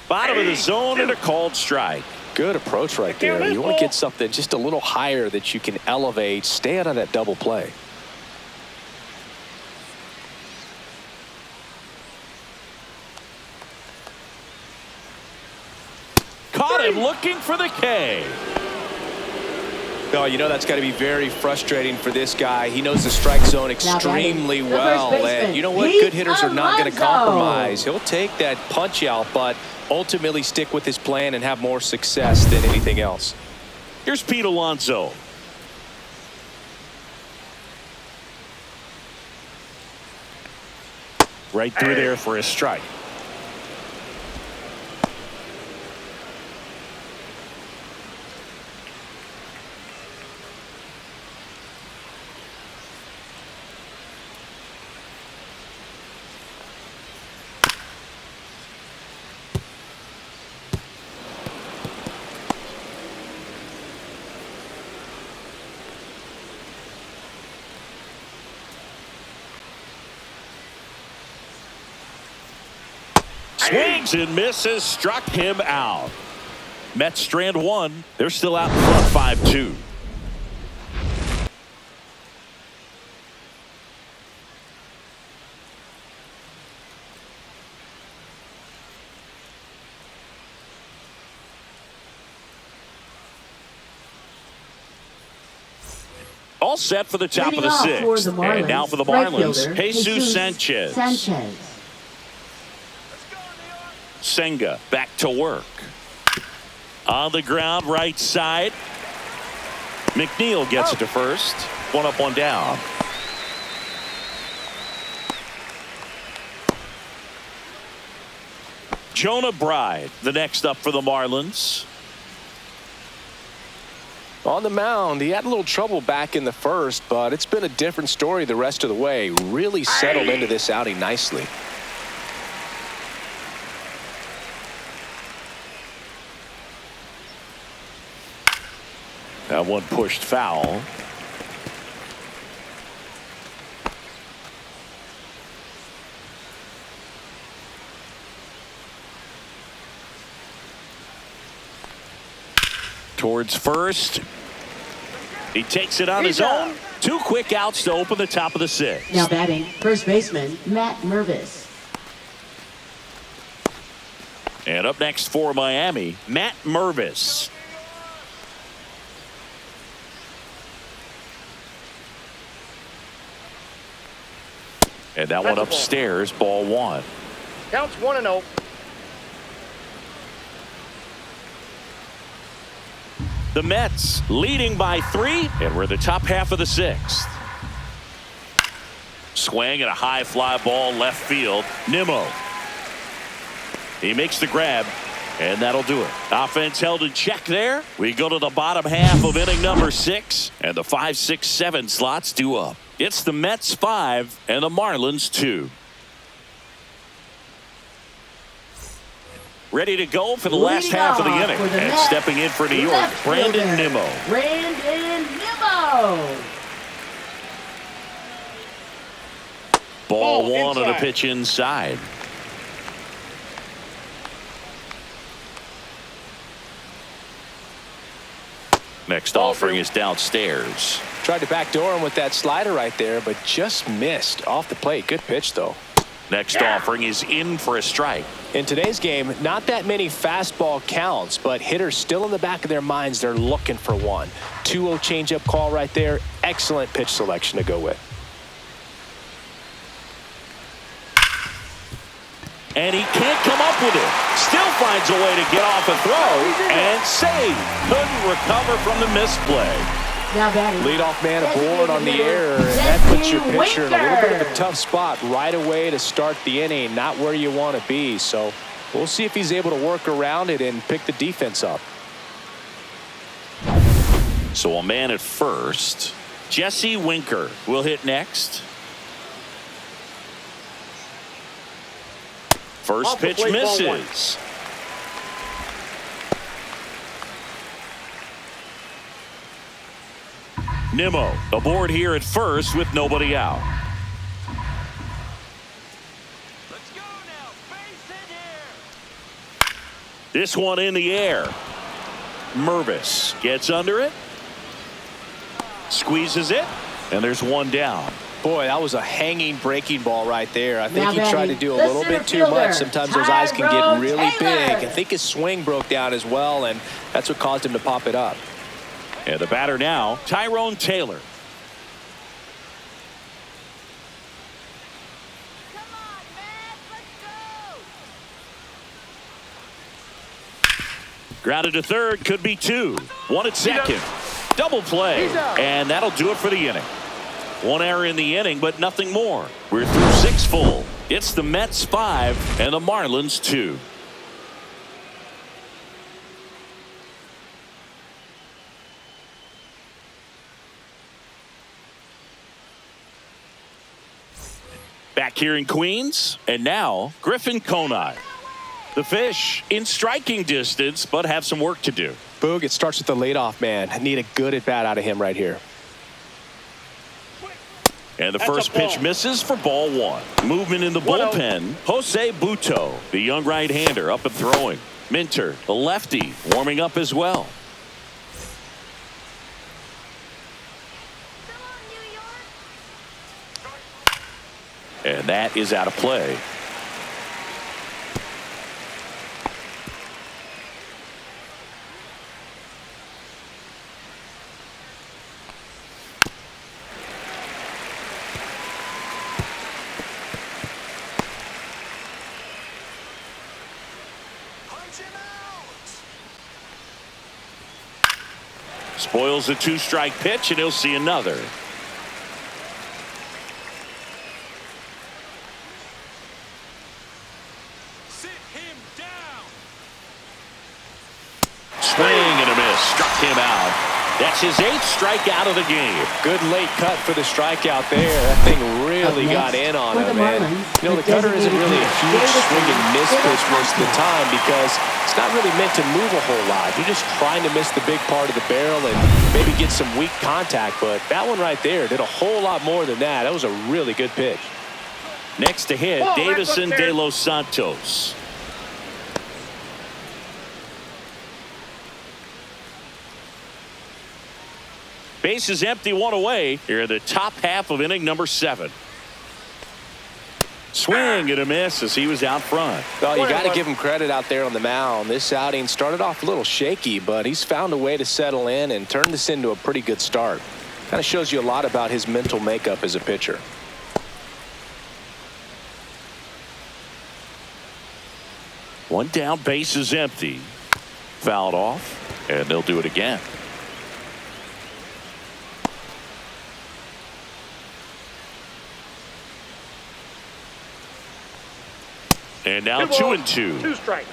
Bottom of the zone and a called strike. Good approach right there. You want to get something just a little higher that you can elevate. Stay out of that double play. Caught him looking for the K. Oh, you know that's got to be very frustrating for this guy. He knows the strike zone extremely well. And you know what? Good hitters are not going to compromise. He'll take that punch out, but ultimately stick with his plan and have more success than anything else. Here's Pete Alonso. Right through there for a strike. Swings and misses, struck him out. Mets strand 1. They're still out in front 5-2. All set for the top of the 6th. And now for the Marlins, Jesus Sanchez. Senga back to work. On the ground, right side. McNeil gets it to first. 1 up, 1 down. Jonah Bride, the next up for the Marlins. On the mound, he had a little trouble back in the first, but it's been a different story the rest of the way. Really settled into this outing nicely. That one pushed foul. Towards first. He takes it on his own. 2 quick outs to open the top of the 6th. Now batting, first baseman, Matt Mervis. And up next for Miami, Matt Mervis. And that one upstairs, ball 1. Counts 1-0. The Mets leading by 3, and we're the top half of the 6th. Swing and a high fly ball left field. Nimmo. He makes the grab, and that'll do it. Offense held in check there. We go to the bottom half of inning number 6, and the 5, 6, 7 slots due up. It's the Mets 5 and the Marlins 2. Ready to go for the last half of the inning. And Mets, stepping in for New York, Brandon Nimmo. Brandon Nimmo. Ball 1 on a pitch inside. Next offering is downstairs. Tried to backdoor him with that slider right there, but just missed off the plate. Good pitch, though. Next offering is in for a strike. In today's game, not that many fastball counts, but hitters still in the back of their minds, they're looking for one. 2-0 changeup call right there. Excellent pitch selection to go with. And he can't come up with it. Still finds a way to get off a throw and save. Couldn't recover from the misplay. Now batting. Leadoff man aboard on the air, and that puts your pitcher in a little bit of a tough spot right away to start the inning. Not where you want to be. So we'll see if he's able to work around it and pick the defense up. So a man at first. Jesse Winker will hit next. First pitch misses. Nimmo aboard here at first with nobody out. Let's go now. Base hit here. This one in the air. Mervis gets under it. Squeezes it. And there's one down. Boy, that was a hanging breaking ball right there. I think Now he tried to do a little bit too much. Sometimes those eyes can get really big. I think his swing broke down as well, and that's what caused him to pop it up. And the batter now, Tyrone Taylor. Come on, man. Let's go. Grounded to third, could be 2. One at second. Double play. And that'll do it for the inning. One error in the inning, but nothing more. We're through 6 full. It's the Mets 5 and the Marlins 2. Back here in Queens, and now Griffin Conine. The Fish in striking distance, but have some work to do. Boog, it starts with the leadoff man. I need a good at bat out of him right here. And the first pitch misses for ball 1. Movement in the bullpen. Jose Buto, the young right-hander, up and throwing. Minter, the lefty, warming up as well. And that is out of play. Spoils a 2-strike pitch, and he'll see another. Sit him down. Swing and a miss. Struck him out. That's his 8th strikeout of the game. Good late cut for the strikeout there. That thing really got in on him, man. You know, the cutter isn't really a huge swing and miss pitch most of the time because it's not really meant to move a whole lot. You're just trying to miss the big part of the barrel and maybe get some weak contact. But that one right there did a whole lot more than that. That was a really good pitch. Next to hit, Davison De Los Santos. Base is empty, one away. Here in the top half of inning number 7. Swing and a miss as he was out front. Well, you got to give him credit out there on the mound. This outing started off a little shaky, but he's found a way to settle in and turn this into a pretty good start. Kind of shows you a lot about his mental makeup as a pitcher. One down, base is empty. Fouled off, and they'll do it again. And now 2-2. 2 strikes.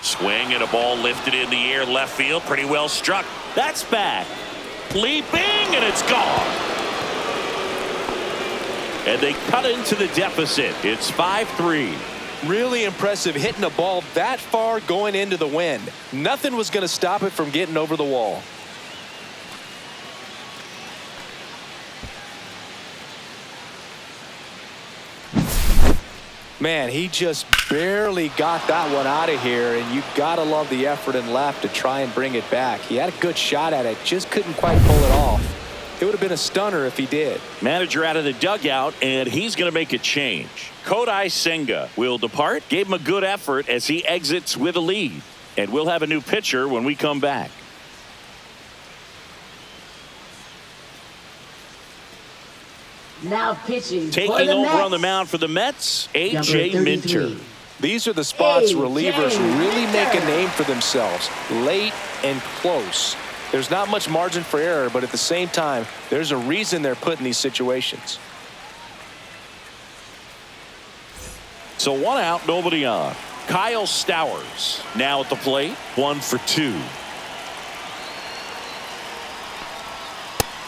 Swing and a ball lifted in the air left field. Pretty well struck. That's back. Leaping, and it's gone. And they cut into the deficit. It's 5-3. Really impressive hitting a ball that far going into the wind. Nothing was going to stop it from getting over the wall. Man, he just barely got that one out of here, and you gotta love the effort in left to try and bring it back. He had a good shot at it, just couldn't quite pull it off. It would have been a stunner if he did. Manager out of the dugout, and he's going to make a change. Kodai Senga will depart. Gave him a good effort as he exits with a lead. And we'll have a new pitcher when we come back. Now pitching for Taking the over Mets. on the mound for the Mets, A.J. Number Minter. 33. These are the spots Hey, relievers Jay, really make a Minter. name for themselves. Late and close. There's not much margin for error, but at the same time, there's a reason they're put in these situations. So 1 out, nobody on. Kyle Stowers now at the plate, 1 for 2.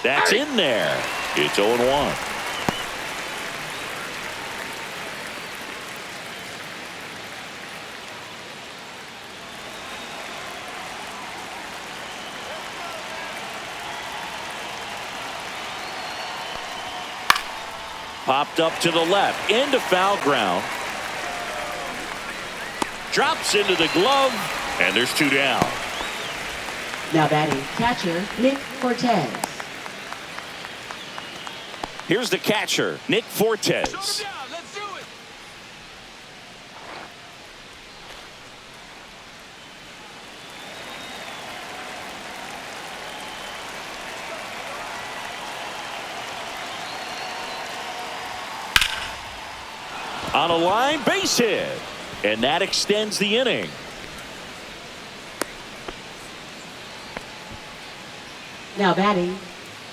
That's in there. It's 0-1. Popped up to the left, into foul ground. Drops into the glove, and there's 2 down. Now batting catcher Nick Cortez. Here's the catcher, Nick Fortes. Shut him down. Let's do it. On a line, base hit. And that extends the inning. Now batting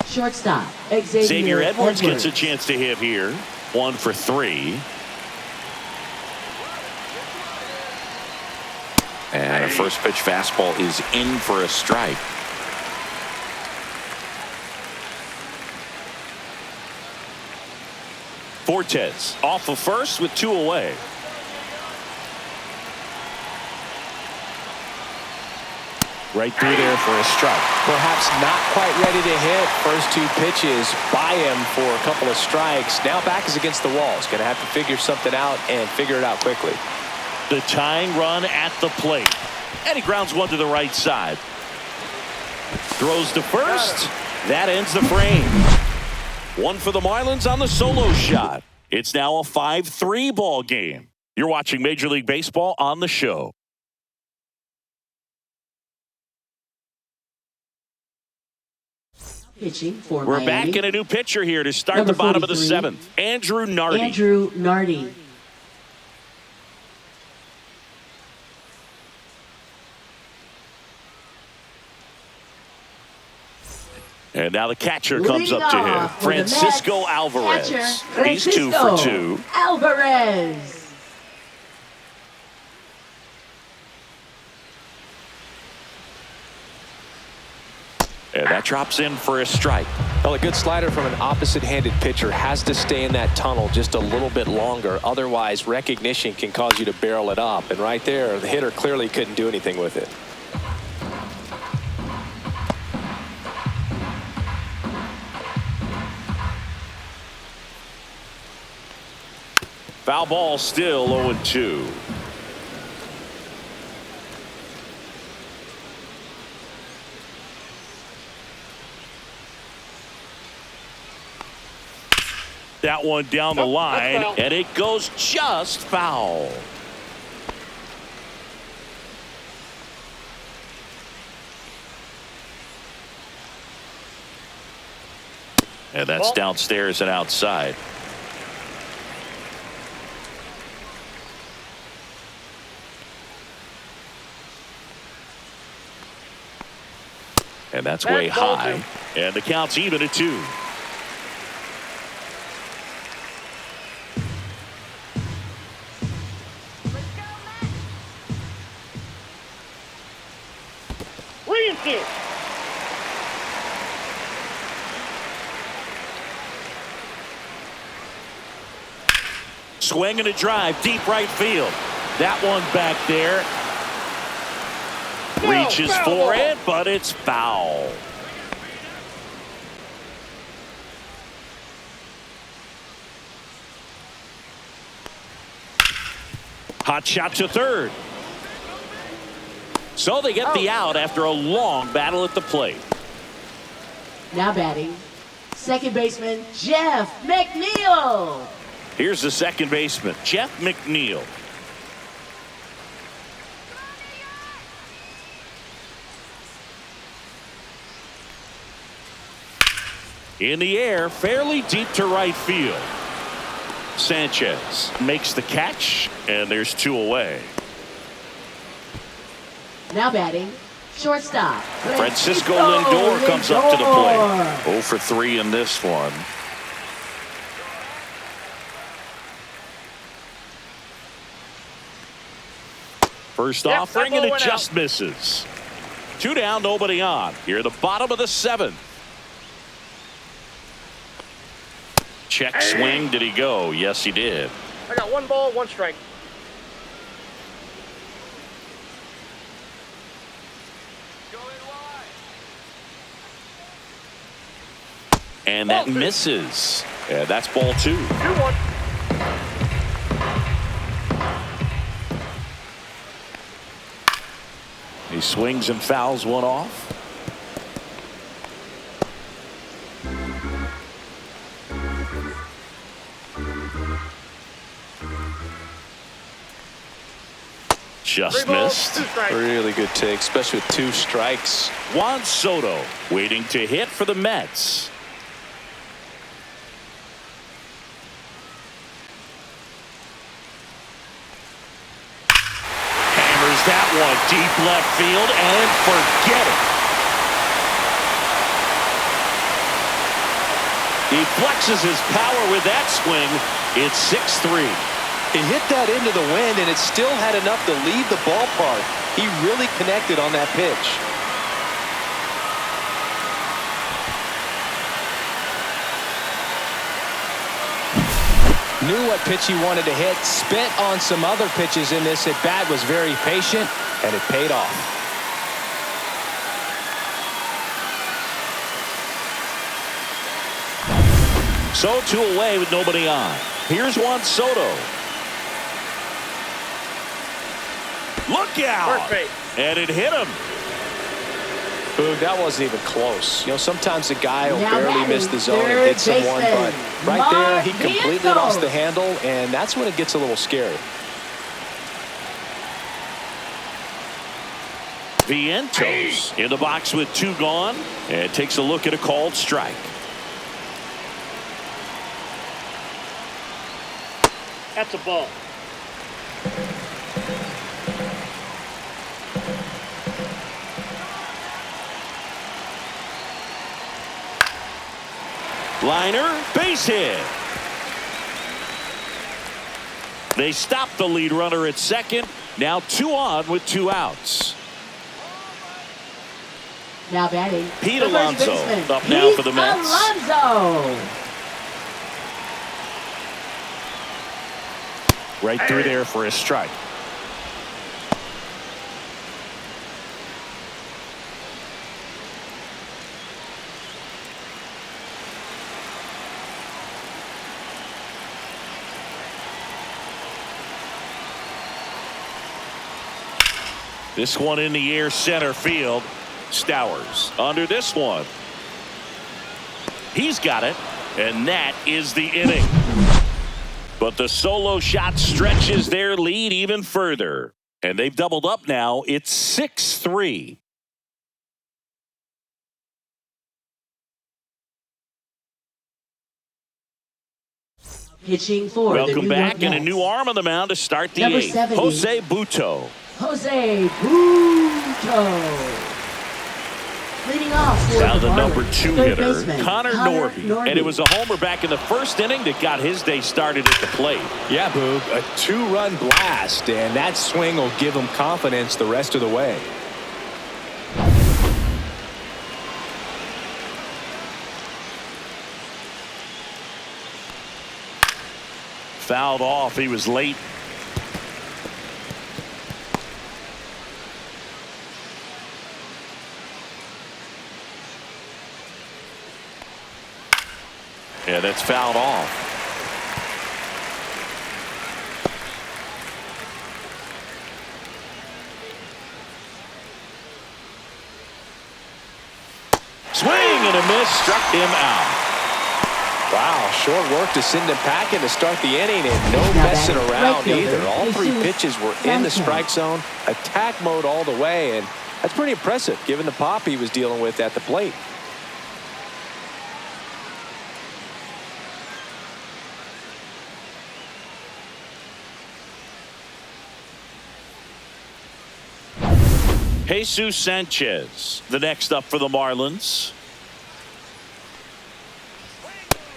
shortstop Xavier Edwards gets a chance to hit here. 1 for 3. And a first pitch fastball is in for a strike. Fortes off of first with 2 away. Right through there for a strike. Perhaps not quite ready to hit. First 2 pitches by him for a couple of strikes. Now back is against the wall. He's going to have to figure something out and figure it out quickly. The tying run at the plate. And he grounds one to the right side. Throws to first. That ends the frame. 1 for the Marlins on the solo shot. It's now a 5-3 ball game. You're watching Major League Baseball on the show. Pitching for We're Miami. back in a new pitcher here to start Number the bottom of the 43, 7th. Andrew Nardi. Andrew Nardi. And now the catcher comes Leading up to him. off for the Francisco Mets, Alvarez. catcher, He's 2 for 2. Alvarez. And that drops in for a strike. Well, a good slider from an opposite-handed pitcher has to stay in that tunnel just a little bit longer. Otherwise, recognition can cause you to barrel it up. And right there, the hitter clearly couldn't do anything with it. Foul ball still 0-2. That one down the line, foul. and it goes just foul. And that's Ball. downstairs and outside. And that's way Ball high. And the count's even at 2. Reinfield. Swing and a drive, deep right field. That one back there. Reaches foul for ball. it, but it's foul. Hot shot to third. So they get the out after a long battle at the plate. Now batting, second baseman Jeff McNeil. Here's the second baseman, Jeff McNeil. In the air, fairly deep to right field. Sanchez makes the catch, and there's 2 away. Now batting, shortstop Francisco Lindor comes up to the plate. 0 for 3 in this one. First Yep, offering, that and ball it went just misses. 2 down, nobody on. Here at the bottom of the 7th. Check swing. Did he go? Yes, he did. I got 1 ball, 1 strike. Going wide. And that Ball 2. misses. Yeah, that's ball 2. 2-1. He swings and fouls one off. Just 3 balls, missed. 2 strikes. Really good take, especially with 2 strikes. Juan Soto waiting to hit for the Mets. Hammers that one deep left field and forget it. He flexes his power with that swing. It's 6-3. He hit that into the wind, and it still had enough to leave the ballpark. He really connected on that pitch. Knew what pitch he wanted to hit, spent on some other pitches in this at bat, was very patient, and it paid off. So 2 away with nobody on. Here's Juan Soto. Look out! First base. And it hit him. Boog, that wasn't even close. You know, sometimes a guy will Now barely batting, miss the zone and third hit someone, but baseman, right there, he Mark completely Vientos. lost the handle, and that's when it gets a little scary. Vientos in the box with 2 gone, and takes a look at a called strike. That's a ball. Liner, base hit. They stop the lead runner at second. Now 2 on with 2 outs. Now batting, Pete the first Alonso baseman, up now Pete for the Mets. Alonso. Right through there for a strike. This one in the air, center field. Stowers under this one. He's got it. And that is the inning. But the solo shot stretches their lead even further. And they've doubled up now. It's 6-3. Pitching for Welcome the back, and a Mets. new arm on the mound to start the Number eighth. 70. Jose Butto. Jose Butto. Leading off for Now the Marlins, number 2 third hitter, baseman, Connor Norby. And it was a homer back in the first inning that got his day started at the plate. Yeah, Boog, a 2-run blast, and that swing will give him confidence the rest of the way. Fouled off. He was late. Yeah, that's fouled off. Swing and a miss, struck him out. Wow, short work to send him packing to start the inning, and no messing around either. All 3 pitches were in the strike zone, attack mode all the way, and that's pretty impressive given the pop he was dealing with at the plate. Jesus Sanchez, the next up for the Marlins.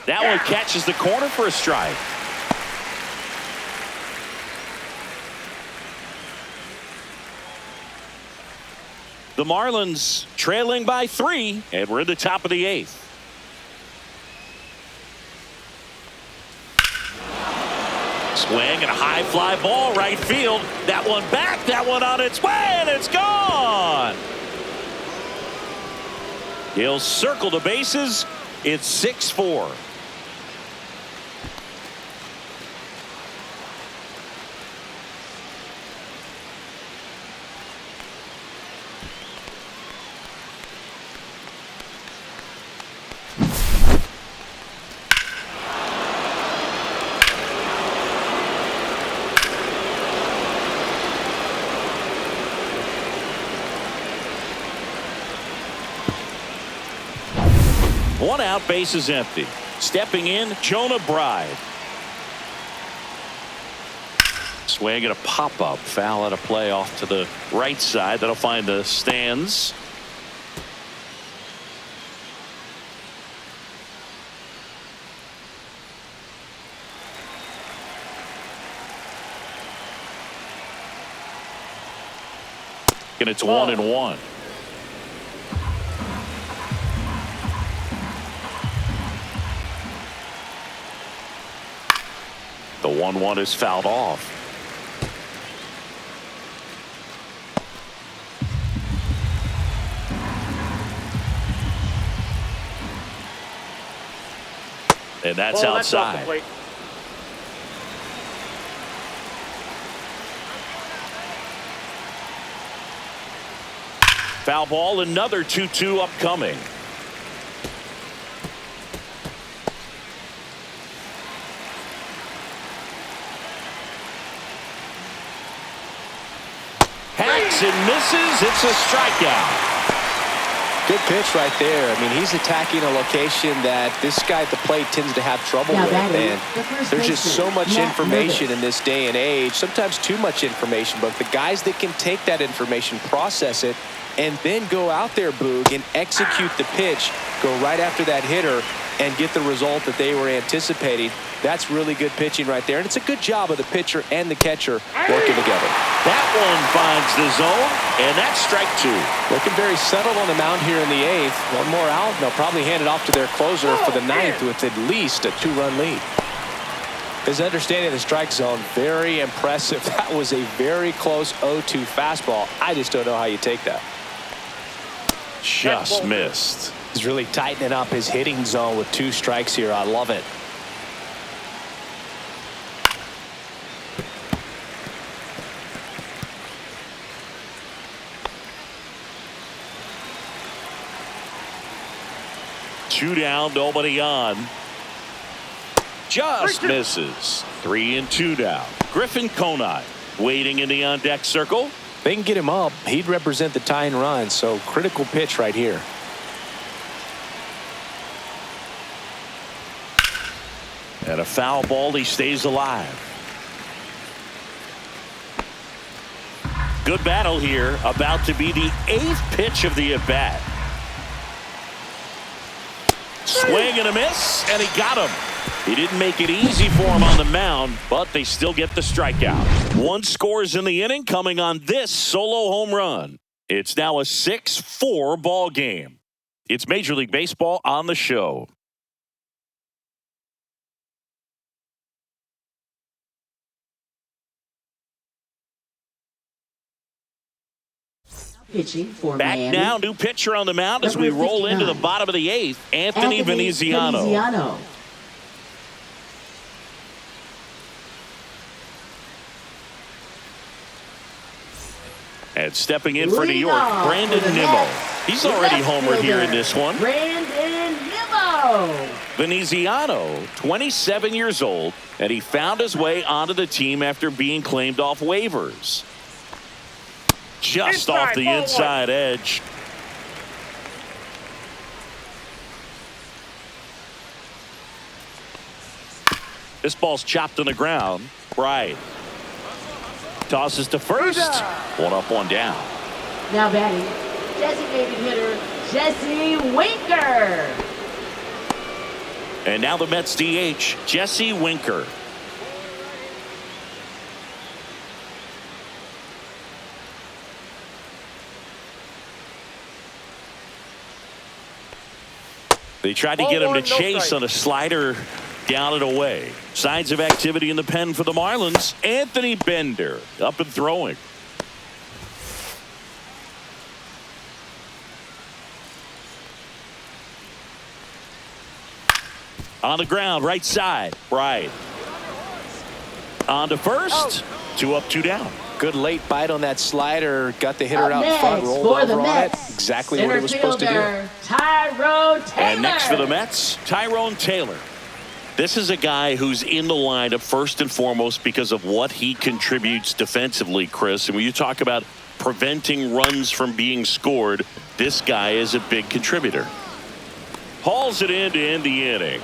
That one catches the corner for a strike. The Marlins trailing by 3, and we're in the top of the 8th. Swing and a high fly ball right field. That one back, that one on its way, and it's gone. He'll circle the bases. It's 6-4. One out, base is empty. Stepping in, Jonah Bride. Swing and a pop-up. Foul at a play off to the right side. That'll find the stands. And it's 1-1. The 1-1 is fouled off. And that's outside. That's off the plate. Foul ball, another 2-2 upcoming. Hacks and misses. It's a strikeout. Good pitch right there. I mean, he's attacking a location that this guy at the plate tends to have trouble Now with. batting, And the first there's just so baseman, much Matt information Levis. in this day and age, sometimes too much information, but the guys that can take that information, process it, and then go out there, Boog, and execute the pitch, go right after that hitter, and get the result that they were anticipating. That's really good pitching right there. And it's a good job of the pitcher and the catcher working together. That one finds the zone, and that's strike 2. Looking very settled on the mound here in the 8th. One more out, and they'll probably hand it off to their closer for the 9th with at least a 2-run lead. His understanding of the strike zone, very impressive. That was a very close 0-2 fastball. I just don't know how you take that. Just missed. He's really tightening up his hitting zone with 2 strikes here. I love it. Two down, nobody on. just misses. 3-2 now. Griffin Conine waiting in the on-deck circle. They can get him up. He'd represent the tying run, so critical pitch right here. And a foul ball. He stays alive. Good battle here. About to be the 8th pitch of the at-bat. Swing and a miss, and he got him. He didn't make it easy for him on the mound, but they still get the strikeout. 1 scores in the inning coming on this solo home run. It's now a 6-4 ball game. It's Major League Baseball on the show. Pitching for Back Miami. now, new pitcher on the mound as we Number roll into the 59. bottom of the 8th, Anthony Veneziano. And stepping in for New York, Brandon Nimmo. He's already homered here in this one. Brandon Nimmo. Veneziano, 27 years old, and he found his way onto the team after being claimed off waivers. Just off the inside edge. This ball's chopped on the ground. Right. Tosses to first. 1 up, 1 down. Now batting, designated hitter Jesse Winker. And now the Mets DH, Jesse Winker. They tried to get him to chase on a slider down and away. Signs of activity in the pen for the Marlins. Anthony Bender up and throwing. On the ground, right side. Right. On to first. 2 up, 2 down. Good late bite on that slider. Got the hitter Up out in front. next Rolled for over the on it. Mets, Exactly what center he was supposed to do. fielder, Tyrone Taylor. And next for the Mets, Tyrone Taylor. This is a guy who's in the lineup first and foremost because of what he contributes defensively, Chris. And when you talk about preventing runs from being scored, this guy is a big contributor. Hauls it in to end the inning.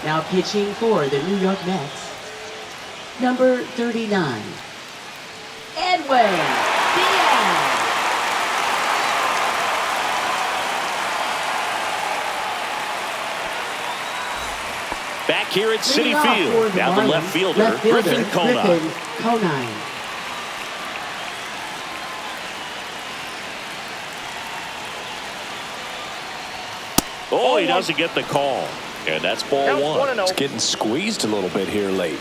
Now pitching for the New York Mets, number 39, Edwin Diaz. Back here at Citi Leading off Field. for Now the Marlins, left fielder, Griffin Conine. Conine. Oh, he doesn't get the call. And that's ball Count 1. It's getting squeezed a little bit here late.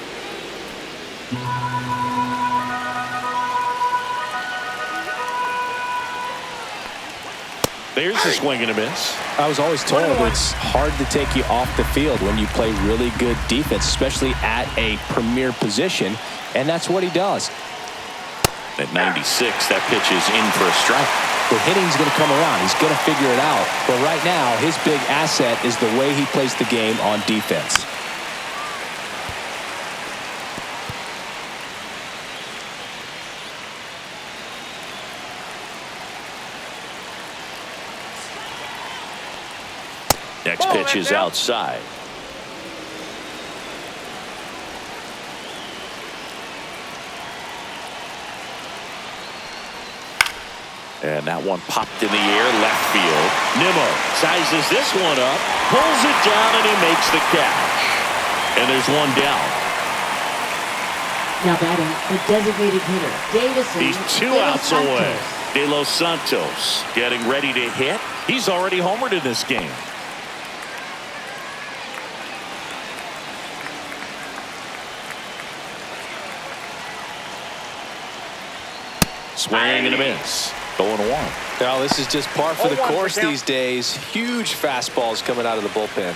There's a swing and a miss. I was always told it's hard to take you off the field when you play really good defense, especially at a premier position, and that's what he does. At 96, that pitch is in for a strike. The hitting's going to come around. He's going to figure it out. But right now, his big asset is the way he plays the game on defense. Next pitch is outside. And that one popped in the air, left field. Nimmo sizes this one up, pulls it down, and he makes the catch. And there's one down. Now batting, the designated hitter, Davison. He's 2 outs away. De Los Santos getting ready to hit. He's already homered in this game. Swing and a miss. 0-1. Now, this is just par for the 0-1 course for count. these days. Huge fastballs coming out of the bullpen.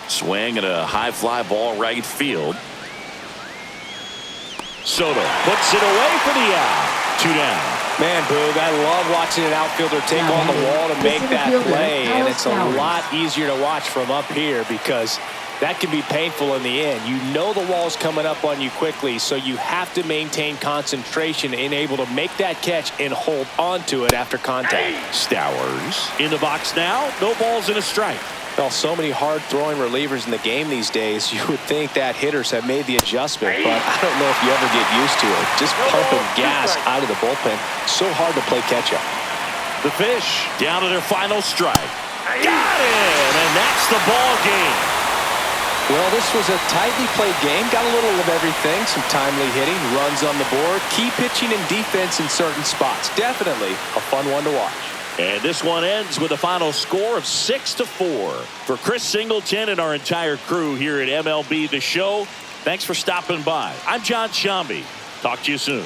Swing and a high fly ball right field. Soto puts it away for the out. 2 down. Man, Boog, I love watching an outfielder take on the wall to make that play, and it's a lot easier to watch from up here because that can be painful in the end. You know the wall's coming up on you quickly, so you have to maintain concentration and able to make that catch and hold on to it after contact. Stowers in the box now. No balls and a strike. Well, so many hard-throwing relievers in the game these days, you would think that hitters have made the adjustment, but I don't know if you ever get used to it. Just pumping gas out of the bullpen. So hard to play catch-up. The fish down to their final strike. Got it! And that's the ball game. Well, this was a tightly played game. Got a little of everything. Some timely hitting, runs on the board, key pitching and defense in certain spots. Definitely a fun one to watch. And this one ends with a final score of 6-4. For Chris Singleton and our entire crew here at MLB The Show, thanks for stopping by. I'm John Shambi. Talk to you soon.